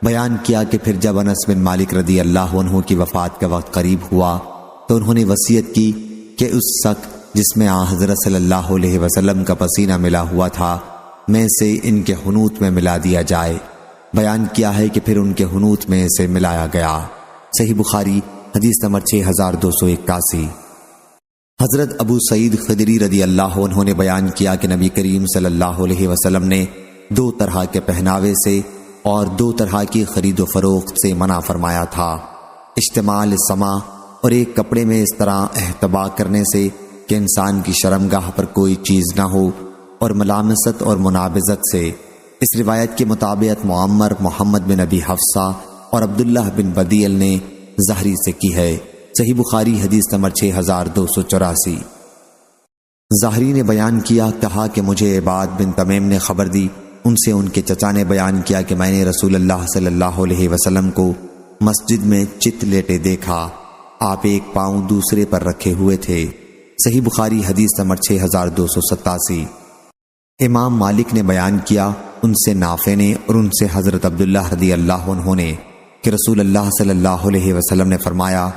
بیان کیا کہ پھر جب انس بن مالک رضی اللہ عنہ کی وفات کا وقت قریب ہوا تو انہوں نے وصیت کی کہ اس سک جس میں حضرت صلی اللہ علیہ وسلم کا پسینہ ملا ہوا تھا میں سے ان کے حنوط میں ملا دیا جائے۔ بیان کیا ہے کہ پھر ان کے حنوط میں اسے ملایا گیا۔ صحیح بخاری حدیث نمبر 6281۔ حضرت ابو سعید خدری رضی اللہ عنہ نے بیان کیا کہ نبی کریم صلی اللہ علیہ وسلم نے 2 طرح کے پہناوے سے اور 2 طرح کی خرید و فروخت سے منع فرمایا تھا، اشتمال سما اور ایک کپڑے میں اس طرح احتبا کرنے سے کہ انسان کی شرمگاہ پر کوئی چیز نہ ہو، اور ملامست اور منابذت سے۔ اس روایت کے مطابق معمر محمد بن ابی حفصہ اور عبداللہ بن بدیل نے زہری سے کی ہے۔ صحیح بخاری حدیث نمبر 6284۔ زہری نے بیان کیا، کہا کہ مجھے عباد بن تمیم نے خبر دی، ان سے ان کے چچا نے بیان کیا کہ میں نے رسول اللہ صلی اللہ علیہ وسلم کو مسجد میں چت لیٹے دیکھا، آپ ایک پاؤں دوسرے پر رکھے ہوئے تھے۔ صحیح بخاری حدیث نمبر 6287۔ امام مالک نے بیان کیا، ان سے نافع نے اور ان سے حضرت عبداللہ رضی اللہ عنہ نے کہ رسول اللہ صلی اللہ علیہ وسلم نے فرمایا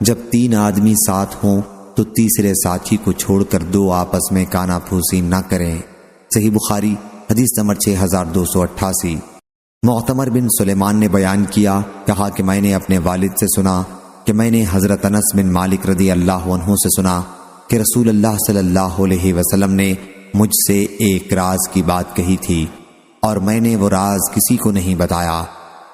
جب 3 آدمی ساتھ ہوں تو تیسرے ساتھی کو چھوڑ کر دو آپس میں کانا پھوسی نہ کریں۔ صحیح بخاری حدیث نمبر 6288۔ معتمر بن سلیمان نے بیان کیا، کہا کہ میں نے اپنے والد سے سنا کہ میں نے حضرت انس بن مالک رضی اللہ عنہ سے سنا کہ رسول اللہ صلی اللہ علیہ وسلم نے مجھ سے ایک راز کی بات کہی تھی اور میں نے وہ راز کسی کو نہیں بتایا۔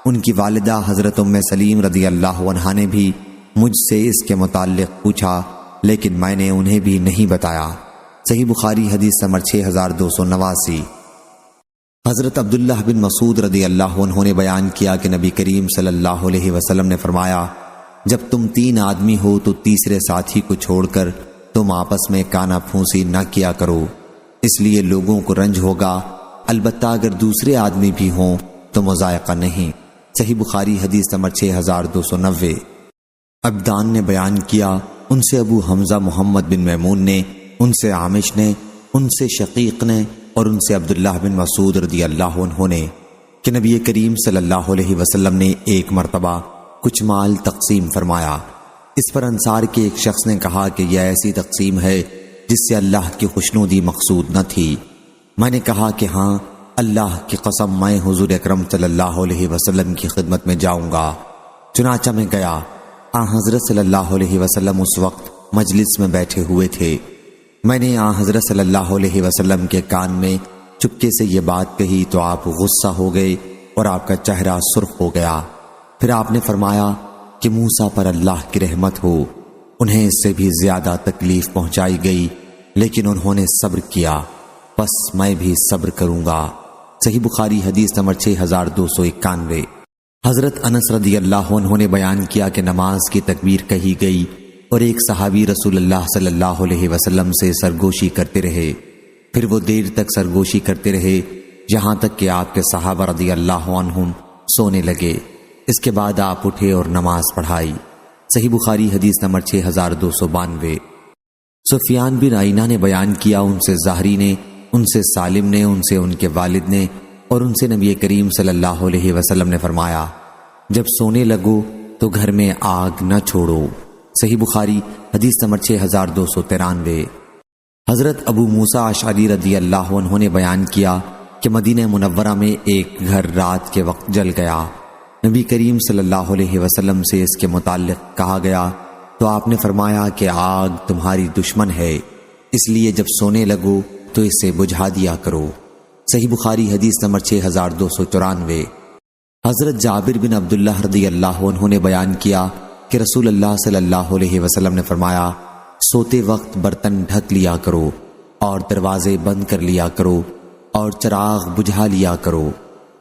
ان کی والدہ حضرت ام سلیم رضی اللہ عنہا نے بھی مجھ سے اس کے متعلق پوچھا، لیکن میں نے انہیں بھی نہیں بتایا۔ صحیح بخاری حدیث نمبر 6289۔ حضرت عبداللہ بن مسعود رضی اللہ عنہ نے بیان کیا کہ نبی کریم صلی اللہ علیہ وسلم نے فرمایا، جب تم 3 آدمی ہو تو تیسرے ساتھی کو چھوڑ کر تم آپس میں کانا پھونسی نہ کیا کرو، اس لیے لوگوں کو رنج ہوگا، البتہ اگر دوسرے آدمی بھی ہوں تو مضائقہ نہیں۔ صحیح بخاری حدیث نمبر 6290۔ عبدان نے بیان کیا، ان سے ابو حمزہ محمد بن میمون نے، ان سے عامش نے، ان سے شقیق نے اور ان سے عبداللہ بن مسعود رضی اللہ عنہ نے کہ نبی کریم صلی اللہ علیہ وسلم نے ایک مرتبہ کچھ مال تقسیم فرمایا۔ اس پر انصار کے ایک شخص نے کہا کہ یہ ایسی تقسیم ہے جس سے اللہ کی خوشنودی مقصود نہ تھی۔ میں نے کہا کہ ہاں، اللہ کی قسم میں حضور اکرم صلی اللہ علیہ وسلم کی خدمت میں جاؤں گا۔ چنانچہ میں گیا۔ حضرت صلی اللہ علیہ وسلم اس وقت مجلس میں بیٹھے ہوئے تھے۔ میں نے حضرت صلی اللہ علیہ وسلم کے کان میں چپکے سے یہ بات کہی تو آپ غصہ ہو گئے اور آپ کا چہرہ سرخ ہو گیا۔ پھر آپ نے فرمایا کہ موسیٰ پر اللہ کی رحمت ہو، انہیں اس سے بھی زیادہ تکلیف پہنچائی گئی لیکن انہوں نے صبر کیا، بس میں بھی صبر کروں گا۔ صحیح بخاری حدیث نمبر 6291۔ حضرت انس رضی اللہ عنہ نے بیان کیا کہ نماز کی تکبیر کہی گئی اور ایک صحابی رسول اللہ صلی اللہ علیہ وسلم سے سرگوشی کرتے رہے، پھر وہ دیر تک سرگوشی کرتے رہے یہاں تک کہ آپ کے صحابہ رضی اللہ عنہم سونے لگے۔ اس کے بعد آپ اٹھے اور نماز پڑھائی۔ صحیح بخاری حدیث نمبر 6292۔ سفیان بن عینہ نے بیان کیا، ان سے زہری نے، ان سے سالم نے، ان سے ان کے والد نے اور ان سے نبی کریم صلی اللہ علیہ وسلم نے فرمایا، جب سونے لگو تو گھر میں آگ نہ چھوڑو۔ صحیح بخاری حدیث نمبر 6293۔ حضرت ابو موسیٰ اشعری رضی اللہ عنہ نے بیان کیا کہ مدینہ منورہ میں ایک گھر رات کے وقت جل گیا۔ نبی کریم صلی اللہ علیہ وسلم سے اس کے متعلق کہا گیا تو آپ نے فرمایا کہ آگ تمہاری دشمن ہے، اس لیے جب سونے لگو تو اسے بجھا دیا کرو۔ صحیح بخاری حدیث نمبر 6294۔ حضرت جابر بن عبداللہ رضی اللہ عنہ نے بیان کیا کہ رسول اللہ صلی اللہ علیہ وسلم نے فرمایا، سوتے وقت برتن ڈھک لیا کرو اور دروازے بند کر لیا کرو اور چراغ بجھا لیا کرو،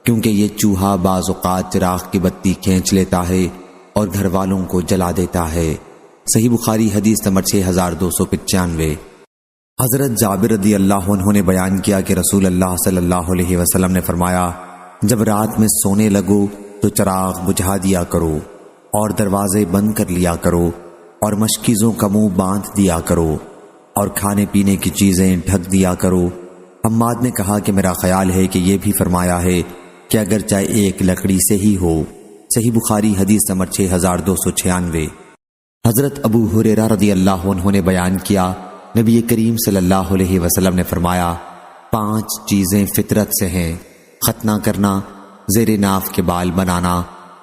کیونکہ یہ چوہا بعض اوقات چراغ کی بتی کھینچ لیتا ہے اور گھر والوں کو جلا دیتا ہے۔ صحیح بخاری حدیث نمبر 6295۔ حضرت جابر رضی اللہ عنہ نے بیان کیا کہ رسول اللہ صلی اللہ علیہ وسلم نے فرمایا، جب رات میں سونے لگو تو چراغ بجھا دیا کرو اور دروازے بند کر لیا کرو اور مشکیزوں کا منہ باندھ دیا کرو اور کھانے پینے کی چیزیں ڈھک دیا کرو۔ حماد نے کہا کہ میرا خیال ہے کہ یہ بھی فرمایا ہے کہ اگر چاہے ایک لکڑی سے ہی ہو۔ صحیح بخاری حدیث نمبر 6296۔ حضرت ابو ہریرہ رضی اللہ عنہ نے بیان کیا، نبی کریم صلی اللہ علیہ وسلم نے فرمایا، 5 چیزیں فطرت سے ہیں: ختنہ کرنا، زیر ناف کے بال بنانا،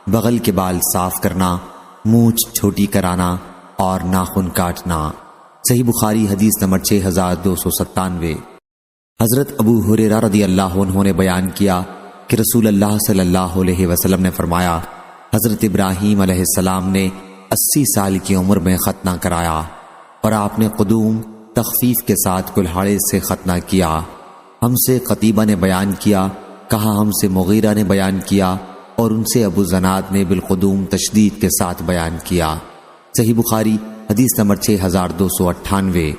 بغل کے بال صاف کرنا، مونچھ چھوٹی کرانا اور ناخن کاٹنا۔ صحیح بخاری حدیث نمبر 6297۔ حضرت ابو ہریرہ رضی اللہ عنہ نے بیان کیا کہ رسول اللہ صلی اللہ علیہ وسلم نے فرمایا، حضرت ابراہیم علیہ السلام نے 80 سال کی عمر میں ختنہ کرایا اور آپ نے قدوم تخفیف کے ساتھ کلہاڑے سے ختنہ کیا۔ ہم سے قتیبہ نے بیان کیا، کہا ہم سے مغیرہ نے بیان کیا اور ان سے ابو زناد نے بالقدوم تشدید کے ساتھ بیان کیا۔ صحیح بخاری حدیث نمبر 6298۔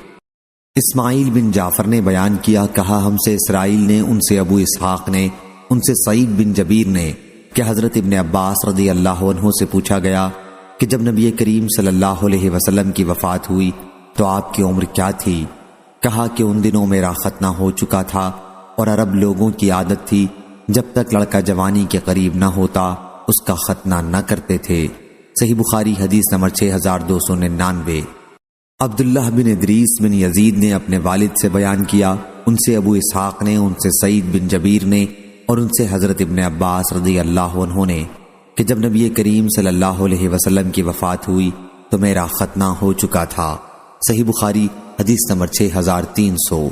اسماعیل بن جعفر نے بیان کیا، کہا ہم سے اسرائیل نے، ان سے ابو اسحاق نے، ان سے سعید بن جبیر نے کہ حضرت ابن عباس رضی اللہ عنہ سے پوچھا گیا کہ جب نبی کریم صلی اللہ علیہ وسلم کی وفات ہوئی تو آپ کی عمر کیا تھی؟ کہا کہ ان دنوں میرا ختنہ ہو چکا تھا اور عرب لوگوں کی عادت تھی جب تک لڑکا جوانی کے قریب نہ ہوتا اس کا ختنہ نہ کرتے تھے۔ صحیح بخاری حدیث نمبر 6299۔ عبداللہ بن ادریس بن یزید نے اپنے والد سے بیان کیا، ان سے ابو اسحاق نے، ان سے سعید بن جبیر نے، اور ان سے حضرت ابن عباس رضی اللہ عنہ نے کہ جب نبی کریم صلی اللہ علیہ وسلم کی وفات ہوئی تو میرا ختنہ ہو چکا تھا۔ صحیح بخاری حدیث نمبر 6300۔